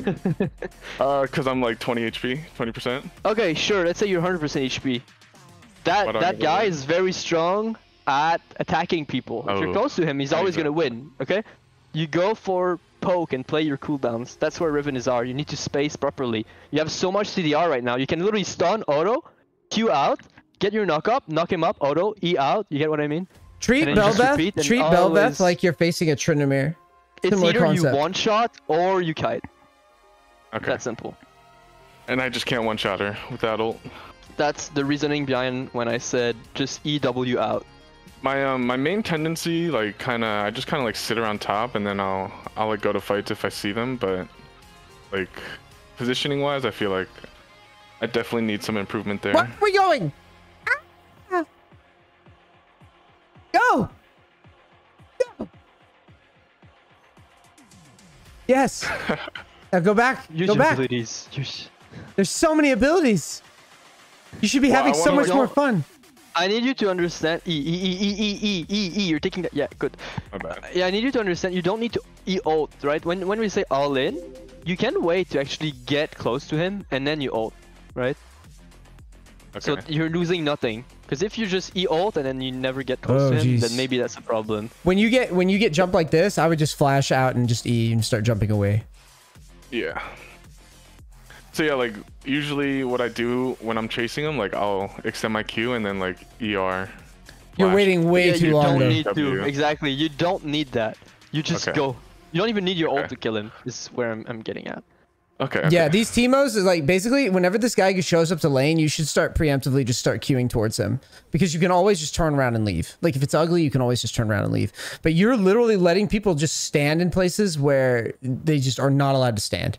Because I'm like 20 HP, 20%. Okay, sure. Let's say you're 100% HP. That guy is very strong at attacking people. If you're close to him, he's always going to win, okay? You go for poke and play your cooldowns. That's where Riven are. You need to space properly. You have so much CDR right now. You can literally stun, auto, Q out, get your knock up, knock him up, auto, E out. You get what I mean? Treat Bel'Veth like you're facing a Tryndamere. It's either you one-shot or you kite. Okay. That's simple. And I just can't one-shot her with that ult. That's the reasoning behind when I said just EW out. My main tendency, like I just kind of like sit around top and then I'll like go to fights if I see them, but like positioning wise, I feel like I definitely need some improvement there. Where are we going? Go! Yes. Now go back. Use go your back. Abilities. There's so many abilities. You should be having so much more fun. I need you to understand. E. You're taking that. Yeah, good. My bad. Yeah, I need you to understand. You don't need to E ult, right? When we say all in, you can wait to actually get close to him and then you ult, right? Okay. So you're losing nothing. Because if you just E ult and then you never get close to him, then maybe that's a problem. When you get jumped like this, I would just flash out and just E and start jumping away. Yeah. So yeah, like usually what I do when I'm chasing them, like I'll extend my Q and then like ER. You're waiting way too long. You don't need to. Exactly. You don't need that. You just go. You don't even need your ult to kill him. This is where I'm getting at. Okay. Yeah, these Teemos is like basically whenever this guy shows up to lane, you should start preemptively just start queuing towards him because you can always just turn around and leave. Like if it's ugly, you can always just turn around and leave. But you're literally letting people just stand in places where they just are not allowed to stand.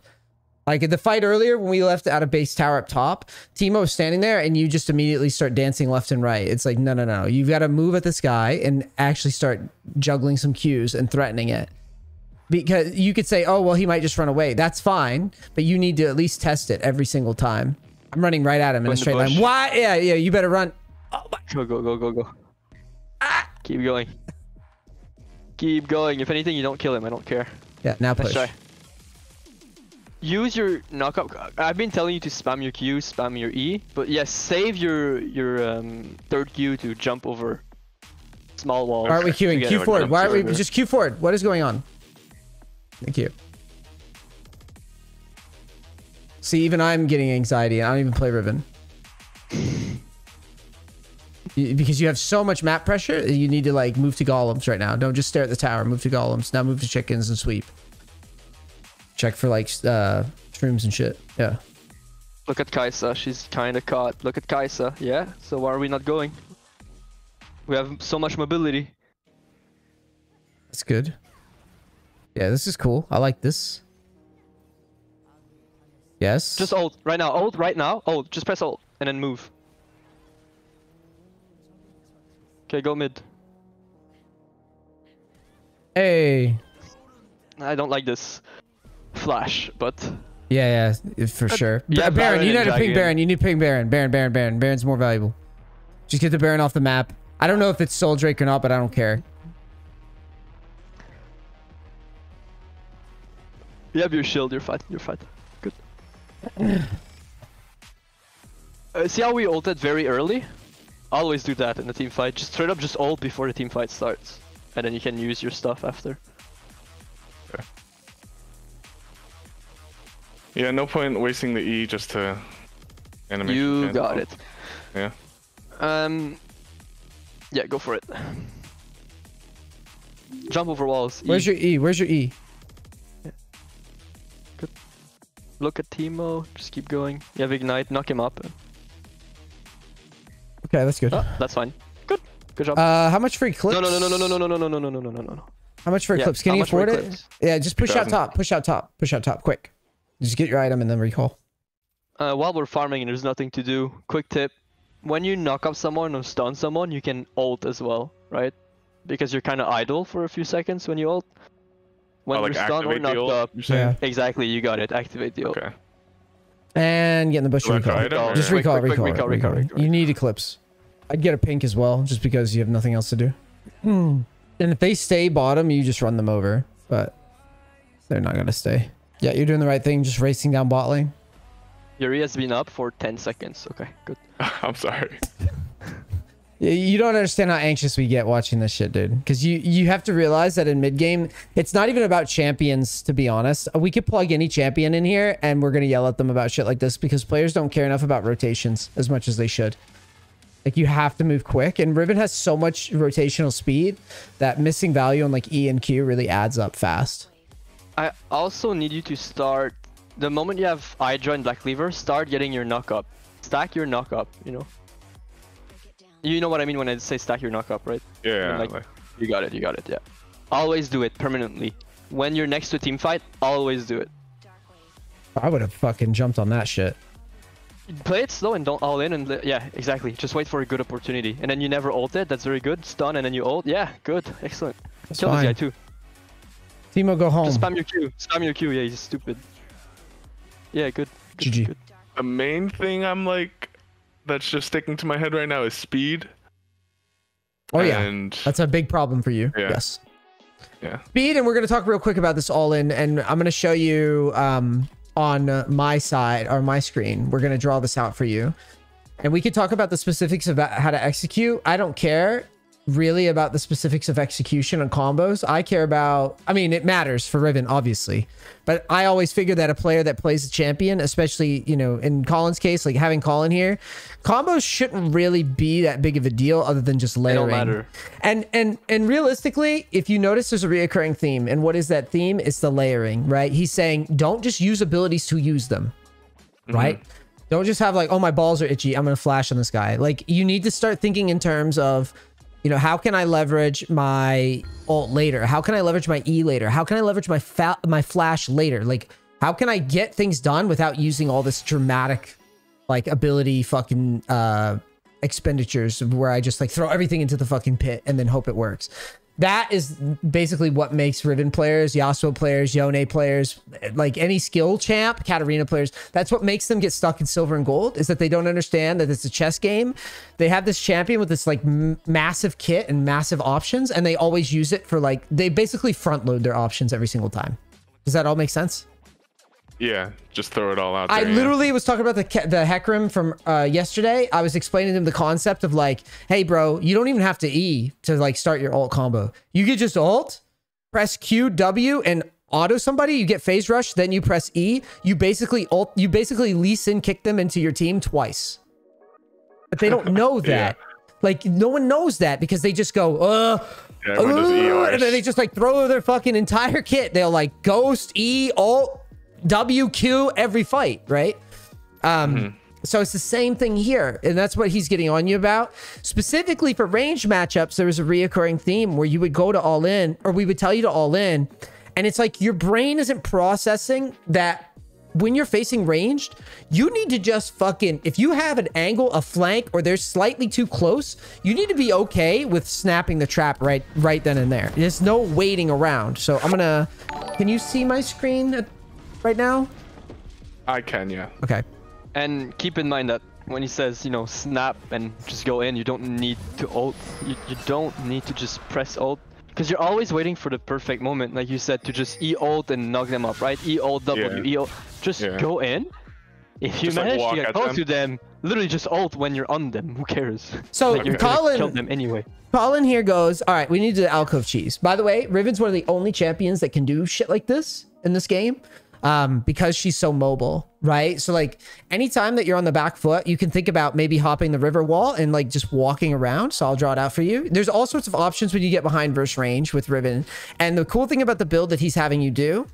Like at the fight earlier when we left out of base tower up top, Teemo was standing there and you just immediately start dancing left and right. It's like, no. You've got to move at this guy and actually start juggling some Qs and threatening it. Because you could say, oh, well, he might just run away. That's fine. But you need to at least test it every single time. I'm running right at him in a straight line. Why? Yeah, you better run. Oh, go. Ah! Keep going. Keep going. If anything, you don't kill him. I don't care. Yeah, now push. Let's try. Use your knockup. I've been telling you to spam your Q, spam your E. But yes, save your third Q to jump over small walls. Why aren't we queuing? Q forward. Why aren't we just Q forward? What is going on? Thank you. See, even I'm getting anxiety. I don't even play Riven. Because you have so much map pressure, you need to like move to golems right now. Don't just stare at the tower. Move to golems. Now move to chickens and sweep. Check for like shrooms and shit. Yeah. Look at Kaisa. She's kind of caught. Look at Kaisa. Yeah. So why are we not going? We have so much mobility. That's good. Yeah, this is cool. I like this. Yes. Just ult right now. Ult right now. Ult. Just press ult and then move. Okay, go mid. Hey. I don't like this flash, but Yeah, for sure. Yeah, Baron, you need to ping Dragon. Baron. You need to ping Baron. Baron. Baron's more valuable. Just get the Baron off the map. I don't know if it's Soul Drake or not, but I don't care. you have your shield. You're fine. You're fine. Good. See how we ulted very early? Always do that in the team fight. Just straight up just ult before the team fight starts. And then you can use your stuff after. Okay. Yeah, no point wasting the E just to animate. You got it. Yeah. Yeah, go for it. Jump over walls. Where's your E? Where's your E? Yeah. Good. Look at Teemo. Just keep going. You have Ignite. Knock him up. Okay, that's good. Oh, that's fine. Good. Good job. How much for Eclipse? No. How much for Yeah, Eclipse? Can how you much for afford it? Eclipse? Yeah, just push out 2,000. top. Push out top. Push out top. Quick. Just get your item and then recall. While we're farming and there's nothing to do, quick tip. When you knock up someone or stun someone, you can ult as well, right? Because you're kind of idle for a few seconds when you ult. When like you're stunned or activate the knocked ult, up. you're saying? Yeah. Exactly, you got it. Activate the ult. Okay. And get in the bush. Select Recall. item, or- Just Quick, recall. You need Eclipse. I'd get a pink as well, just because you have nothing else to do. And if they stay bottom, you just run them over. But they're not gonna stay. Yeah, you're doing the right thing. Just racing down bot lane. Yuri has been up for 10 seconds. Okay, good. I'm sorry. You don't understand how anxious we get watching this shit, dude. Because you have to realize that in mid game, it's not even about champions, to be honest. We could plug any champion in here and we're gonna yell at them about shit like this because players don't care enough about rotations as much as they should. Like, you have to move quick, and Riven has so much rotational speed that missing value on like E and Q really adds up fast. I also need you to start, the moment you have Hydra and Black Cleaver, start getting your knock up. Stack your knock up, you know? You know what I mean when I say stack your knock up, right? Yeah. Like, you got it, yeah. Always do it permanently. When you're next to a team fight, always do it. I would have fucking jumped on that shit. Play it slow and don't all in, and yeah, exactly. Just wait for a good opportunity. And then you never ult it, that's very good. Stun and then you ult. Yeah, good, excellent. That's Kill fine. this guy too. Timo, go home. Just spam your Q, yeah, he's stupid. Yeah, good. GG. Good. The main thing I'm like, that's just sticking to my head right now is speed. Oh yeah, And that's a big problem for you. Yeah. Yes. yeah. Speed, and we're going to talk real quick about this all in, and I'm going to show you on my side or my screen. We're going to draw this out for you, and we could talk about the specifics about how to execute. I don't care really about the specifics of execution on combos. I care about, I mean, it matters for Riven, obviously, but I always figure that a player that plays a champion, especially, you know, in Colin's case, like having Colin here, combos shouldn't really be that big of a deal other than just layering. They don't matter. And realistically, if you notice, there's a reoccurring theme, and what is that theme? It's the layering, right? He's saying, don't just use abilities to use them, right? Don't just have like, oh, my balls are itchy, I'm gonna flash on this guy. Like, you need to start thinking in terms of, you know, how can I leverage my ult later? How can I leverage my E later? How can I leverage my flash later? Like, how can I get things done without using all this dramatic, like, ability fucking expenditures where I just like throw everything into the fucking pit and then hope it works? That is basically what makes Riven players, Yasuo players, Yone players, like any skill champ, Katarina players, that's what makes them get stuck in silver and gold, is that they don't understand that it's a chess game. They have this champion with this like massive kit and massive options, and they always use it for like, they basically front load their options every single time. Does that all make sense? Yeah, just throw it all out there. I literally was talking about the Hecarim from yesterday. I was explaining to him the concept of like, hey, bro, you don't even have to E to like start your ult combo. You could just ult, press Q, W, and auto somebody. You get phase rush, then you press E. You basically ult. You basically Lee Sin kick them into your team twice. But they don't know that. Like, no one knows that because they just go, Yeah, everyone does ER. and then they just like throw their fucking entire kit. They'll like ghost, E, Alt, W, Q every fight, right? So it's the same thing here, and that's what he's getting on you about. Specifically for range matchups, there was a reoccurring theme where you would go to all in, or we would tell you to all in, and it's like your brain isn't processing that when you're facing ranged, you need to just fucking, if you have an angle, a flank, or they're slightly too close, you need to be okay with snapping the trap right then and there. There's no waiting around. So I'm gonna, can you see my screen right now? I can, yeah. Okay. And keep in mind that when he says, you know, snap and just go in, you don't need to ult. You don't need to just press ult. Because you're always waiting for the perfect moment, like you said, to just E-ult and knock them up, right? E-ult, W, E-ult. Just go in. If you Just, manage like, to get close to them, literally just ult when you're on them. Who cares? So like, you're gonna kill them anyway. Colin here goes, all right, we need to do the alcove cheese. By the way, Riven's one of the only champions that can do shit like this in this game. Because she's so mobile, right? So like anytime that you're on the back foot, you can think about maybe hopping the river wall and like just walking around. So I'll draw it out for you. There's all sorts of options when you get behind versus range with Riven. And the cool thing about the build that he's having you do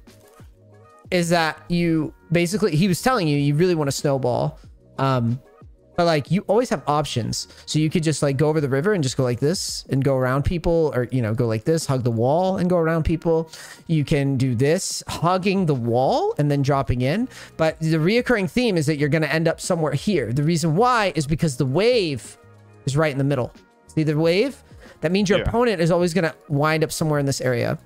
is that you basically, he was telling you, you really want to snowball. But like you always have options. So you could just like go over the river and just go like this and go around people, or, you know, go like this, hug the wall and go around people. You can do this, hugging the wall and then dropping in. But the reoccurring theme is that you're going to end up somewhere here. The reason why is because the wave is right in the middle. See the wave? That means your opponent is always going to wind up somewhere in this area.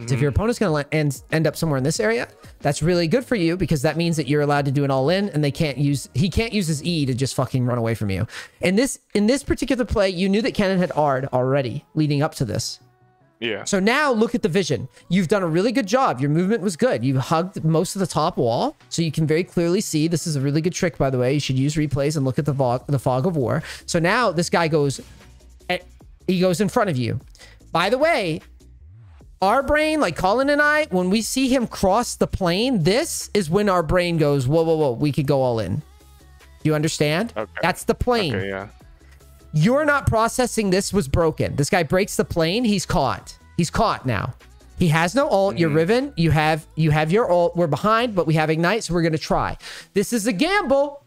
So if your opponent's going to end up somewhere in this area, that's really good for you because that means that you're allowed to do an all-in and he can't use his E to just fucking run away from you. In this particular play, you knew that Kennen had R'd already leading up to this. Yeah. So now look at the vision. You've done a really good job. Your movement was good. You hugged most of the top wall, so you can very clearly see. This is a really good trick, by the way. You should use replays and look at the fog of war. So now this guy goes in front of you. By the way, our brain, like Colin and I, when we see him cross the plane, this is when our brain goes, whoa, whoa, whoa, we could go all in. Do you understand? Okay. That's the plane. Okay, yeah. You're not processing this was broken. This guy breaks the plane. He's caught. He's caught now. He has no ult. You're Riven. You have your ult. We're behind, but we have Ignite, so we're going to try. This is a gamble,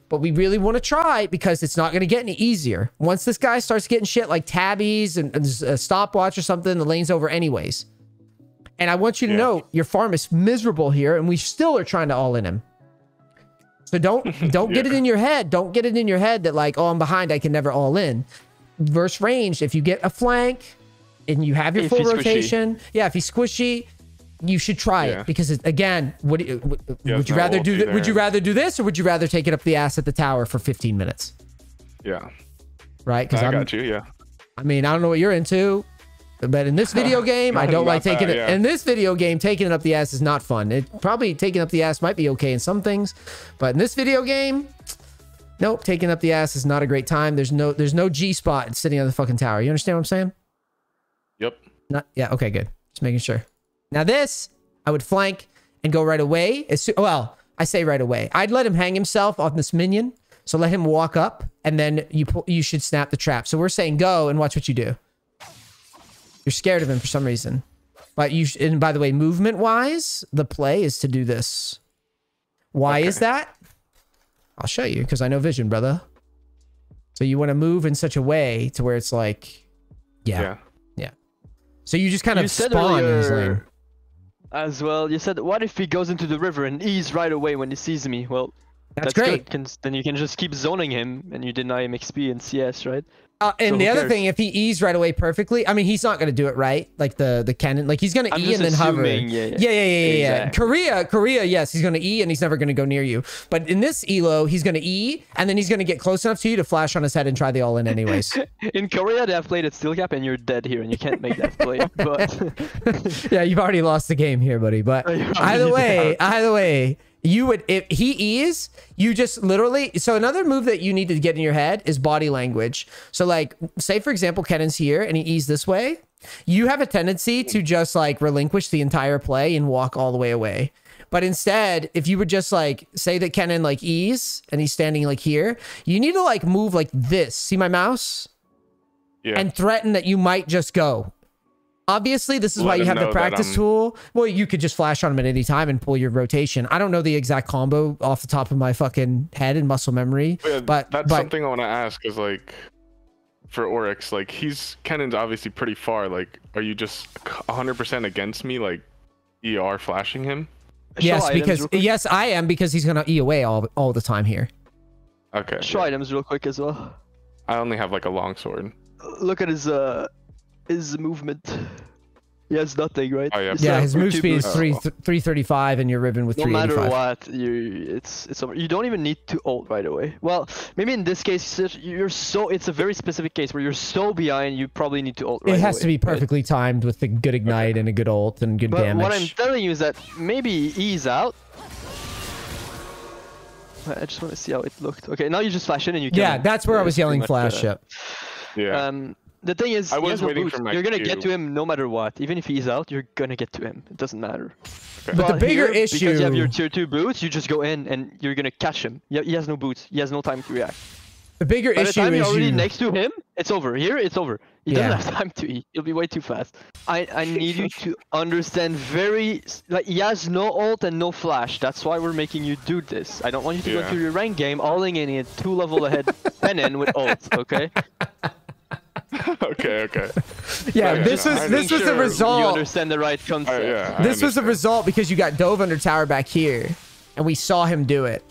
but we really want to try because it's not going to get any easier. Once this guy starts getting shit like tabbies and a stopwatch or something, the lane's over anyways. And I want you to know your farm is miserable here, and we still are trying to all in him. So don't get it in your head. Don't get it in your head that like, oh, I'm behind, I can never all in. Verse range, if you get a flank and you have your full rotation, if he's squishy, you should try it because again, would you rather do would you rather do this or would you rather take it up the ass at the tower for 15 minutes? Yeah. Right? Because I got you. Yeah. I mean, I don't know what you're into, but in this video game, I don't like taking it. In this video game, taking it up the ass is not fun. It probably taking up the ass might be okay in some things, but in this video game, nope, taking up the ass is not a great time. There's no G spot sitting on the fucking tower. You understand what I'm saying? Yep. Yeah. Okay. Good. Just making sure. Now this, I would flank and go right away. Well, I say right away. I'd let him hang himself on this minion. So let him walk up and then you should snap the trap. So we're saying go and watch what you do. You're scared of him for some reason. But and by the way, movement wise, the play is to do this. Why is that? I'll show you because I know vision, brother. So you want to move in such a way to where it's like, yeah. So you just kind of spawn in his lane. As well, you said, what if he goes into the river and E's right away when he sees me? Well, that's great. Good. Then you can just keep zoning him and you deny him XP and CS, right? And so the other thing, if he E's right away perfectly, I mean, he's not going to do it right. Like the Kennen, like he's going to E and then hover. Yeah. Korea, yes, he's going to E and he's never going to go near you. But in this elo, he's going to E and then he's going to get close enough to you to flash on his head and try the all in anyways. In Korea, they have played at steel cap and you're dead here and you can't make that play. But yeah, you've already lost the game here, buddy. But either way, you would, if he E's, you just literally, so another move that you need to get in your head is body language. So like, say for example, Kennen's here and he E's this way. You have a tendency to just like relinquish the entire play and walk all the way away. But instead, if you would just like say that Kennen like E's and he's standing like here, you need to like move like this. See my mouse? Yeah. And threaten that you might just go. Obviously, this is why you have the practice tool. Well, you could just flash on him at any time and pull your rotation. I don't know the exact combo off the top of my fucking head and muscle memory. Yeah, but that's something I want to ask is like, for OORIX, like Kennen's obviously pretty far. Like, are you just 100% against me, like ER flashing him? Yes, because yes, I am, because he's gonna E away all the time here. Okay. Show items real quick as well. I only have like a longsword. Look at his movement. He has nothing, right? Oh, yeah, his move speed is 335 and you're ribbon with 385. No matter what, it's over. You don't even need to ult right away. Well, maybe in this case, it's a very specific case where you're so behind, you probably need to ult right away. It has to be perfectly timed with a good ignite and a good ult and good damage. What I'm telling you is that maybe ease out. I just want to see how it looked. Okay, now you just flash in and you can. Yeah, that's where I was yelling flash up. Yeah. The thing is, I was waiting for my you're gonna get to him no matter what. Even if he's out, you're gonna get to him. It doesn't matter. Okay. But the bigger issue, because you have your tier 2 boots, you just go in and you're gonna catch him. He has no boots. He has no time to react. The bigger issue is by the time you're already next to him, it's over. Here, it's over. He doesn't have time to eat. He'll be way too fast. I need you to understand like he has no ult and no flash. That's why we're making you do this. I don't want you to go through your rank game all-in it 2 level ahead Kennen with ult. Okay. Okay. Yeah, this was the result. You understand the right concept. This was the result because you got dove under tower back here, and we saw him do it.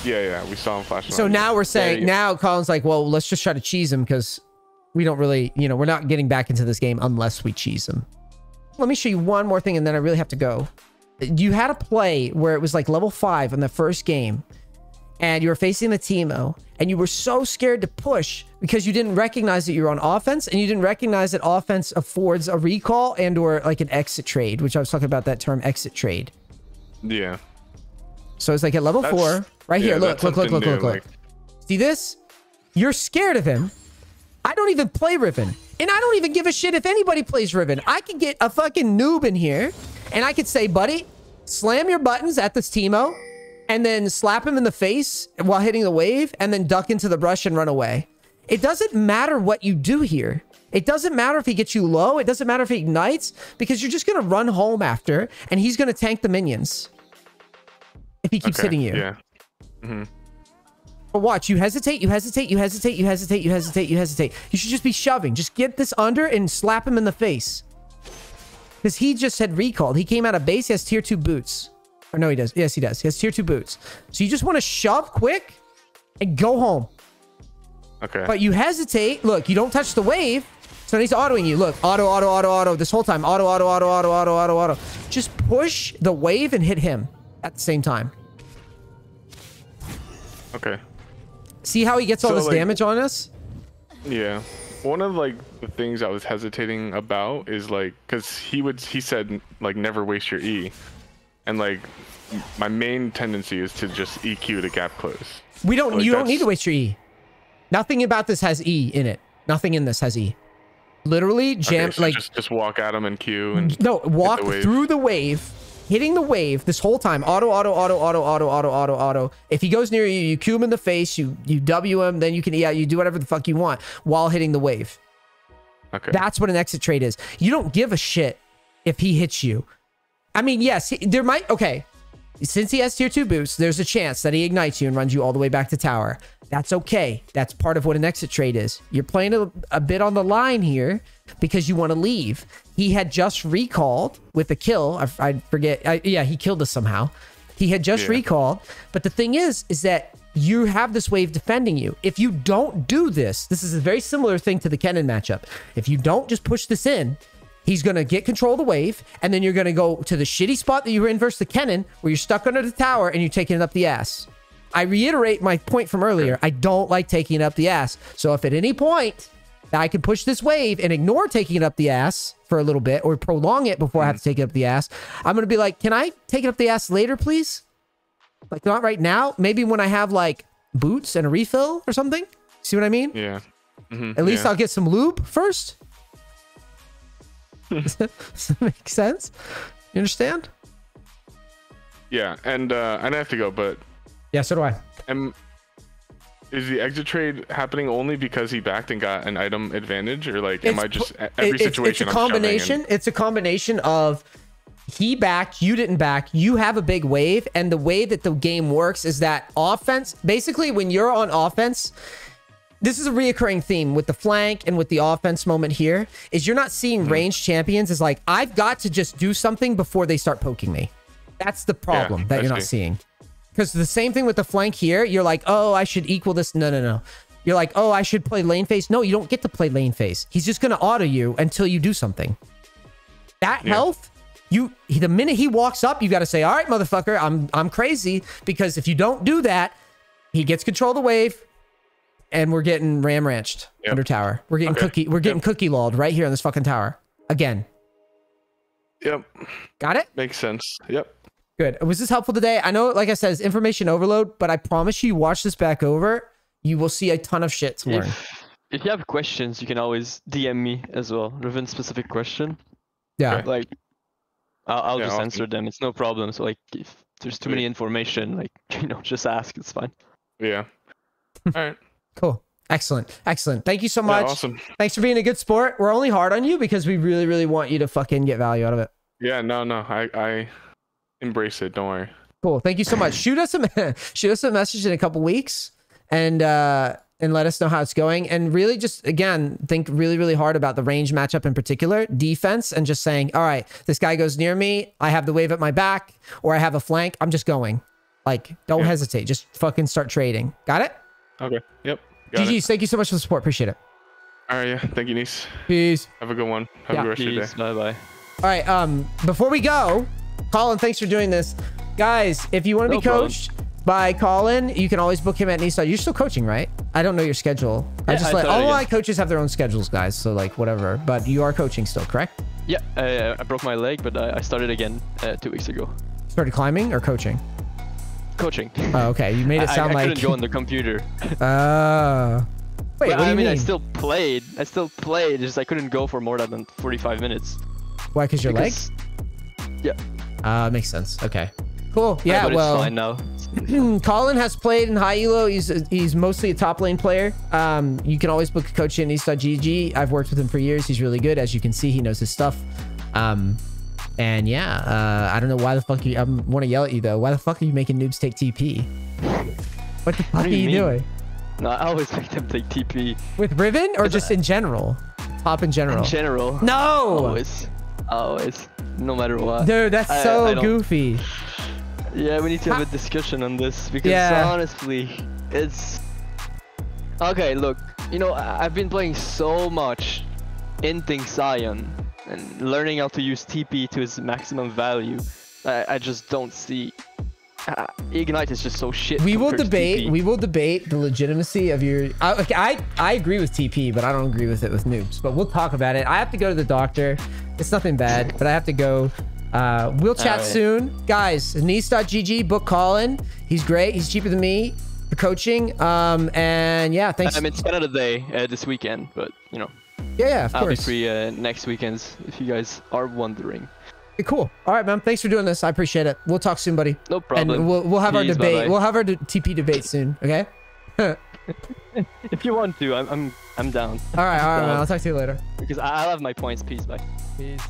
Yeah, we saw him flash. So now we're saying, now Colin's like, well, let's just try to cheese him because we don't really, we're not getting back into this game unless we cheese him. Let me show you one more thing, and then I really have to go. You had a play where it was like level 5 in the first game, and you were facing the Teemo, and you were so scared to push because you didn't recognize that you were on offense, and you didn't recognize that offense affords a recall and or like an exit trade, which I was talking about that term exit trade. Yeah. So it's like at level 4, right here. Look. See this? You're scared of him. I don't even play Riven, and I don't even give a shit if anybody plays Riven. I can get a fucking noob in here, and I could say, buddy, slam your buttons at this Teemo, and then slap him in the face while hitting the wave, and then duck into the brush and run away. It doesn't matter what you do here. It doesn't matter if he gets you low. It doesn't matter if he ignites, because you're just going to run home after, and he's going to tank the minions if he keeps hitting you. Yeah. But watch, you hesitate. You should just be shoving. Just get this under and slap him in the face. Because he just had recalled. He came out of base. He has tier 2 boots. Or no, he does. Yes, he does. He has tier 2 boots. So you just want to shove quick and go home. Okay. But you hesitate. Look, you don't touch the wave. So he's autoing you. Look, auto. This whole time. Auto. Just push the wave and hit him at the same time. Okay. See how he gets all this damage on us? Yeah. One of like the things I was hesitating about is like, because he said like never waste your E, and like my main tendency is to just EQ to gap close. You don't need to waste your E. Nothing about this has E in it. Nothing in this has E. Literally jam, so just walk at him and Q and walk through the wave, hitting the wave this whole time. Auto. If he goes near you, you Q him in the face, you W him, then you can you do whatever the fuck you want while hitting the wave. Okay. That's what an exit trade is. You don't give a shit if he hits you. I mean, yes, there might, since he has tier 2 boosts, there's a chance that he ignites you and runs you all the way back to tower. That's okay. That's part of what an exit trade is. You're playing a bit on the line here because you want to leave. He had just recalled with a kill. I forget. Yeah, he killed us somehow. He had just recalled. But the thing is that you have this wave defending you. If you don't do this is a very similar thing to the Kennen matchup. If you don't just push this in, he's going to get control of the wave, and then you're going to go to the shitty spot that you were in versus the Kennen, where you're stuck under the tower and you're taking it up the ass. I reiterate my point from earlier. I don't like taking it up the ass. So if at any point I can push this wave and ignore taking it up the ass for a little bit, or prolong it before I have to take it up the ass, I'm going to be like, can I take it up the ass later, please? Like, not right now. Maybe when I have like boots and a refill or something. See what I mean? Yeah. At least I'll get some lube first. Does that make sense? You understand? Yeah, and I have to go, but yeah, so do I. Is the exit trade happening only because he backed and got an item advantage, or like am I just every situation? It's a combination. It's a combination of he backed, you didn't back, you have a big wave, and the way that the game works is that offense. Basically, when you're on offense, this is a reoccurring theme with the flank and with the offense moment here. Is you're not seeing ranged champions as like I've got to just do something before they start poking me. That's the problem that you're not seeing. Because the same thing with the flank here, you're like, oh, I should equal this. No. You're like, oh, I should play lane phase. No, you don't get to play lane phase. He's just going to auto you until you do something. That health, the minute he walks up, you got to say, all right, motherfucker, I'm crazy. Because if you don't do that, he gets control of the wave and we're getting ram ranched under tower. We're getting cookie lulled right here on this fucking tower. Again. Yep. Got it? Makes sense. Yep. Good. Was this helpful today? I know, like I said, it's information overload, but I promise you, watch this back over. You will see a ton of shit to learn. If you have questions, you can always DM me as well. Riven specific question. Yeah. Like, I'll just answer them. It's no problem. So like, if there's too many information, like, just ask. It's fine. Yeah. All right. Cool. Excellent. Excellent. Thank you so much. Awesome. Thanks for being a good sport. We're only hard on you because we really, really want you to fucking get value out of it. Yeah. No. I embrace it. Don't worry. Cool. Thank you so much. Shoot us a message in a couple weeks and let us know how it's going. And really just, again, think really, really hard about the range matchup in particular, defense, and just saying, all right, this guy goes near me. I have the wave at my back or I have a flank. I'm just going. Like, don't hesitate. Just fucking start trading. Got it? Okay. Yep. GG's. Thank you so much for the support. Appreciate it. All right. Yeah. Thank you, NEACE. Peace. Have a good one. Have a good rest of your day. Bye-bye. All right. Before we go, Colin, thanks for doing this. Guys, if you want to be coached by Colin, you can always book him at NEACE. You're still coaching, right? I don't know your schedule. All my coaches have their own schedules, guys. So like whatever, but you are coaching still, correct? Yeah, I broke my leg, but I started again 2 weeks ago. Started climbing or coaching? Coaching. Oh, okay. You made it sound like... I couldn't go on the computer. Wait, what do you mean? I still played. Just I couldn't go for more than 45 minutes. Why? Because your leg? Yeah. Makes sense. Okay. Cool. Yeah, but well... it's fine now. Colin has played in high elo. He's mostly a top lane player. You can always book a coach at NEACE.gg. I've worked with him for years. He's really good. As you can see, he knows his stuff. And yeah, I don't know why the fuck I want to yell at you though. Why the fuck are you making noobs take TP? What the fuck are you doing? No, I always make them take TP. With Riven or just in general? Pop in general? In general. No! Always. No matter what. Dude, that's so goofy. Yeah, we need to have a discussion on this because honestly, it's... Okay, look, I've been playing so much in Sion and learning how to use TP to its maximum value. I just don't see... Ignite is just so shit. We will debate the legitimacy of your... I agree with TP, but I don't agree with it with noobs. But we'll talk about it. I have to go to the doctor. It's nothing bad, but I have to go. We'll chat soon. Guys, NEACE.gg, book Colin. He's great. He's cheaper than me for coaching. And yeah, thanks. It's Canada Day this weekend, but Yeah, of course. I'll be free next weekends if you guys are wondering. Cool. All right, man. Thanks for doing this. I appreciate it. We'll talk soon, buddy. No problem. And we'll have our debate. Bye-bye. We'll have our TP debate soon. Okay. If you want to, I'm down. All right, man. I'll talk to you later. Because I'll have my points. Peace. Bye. Peace.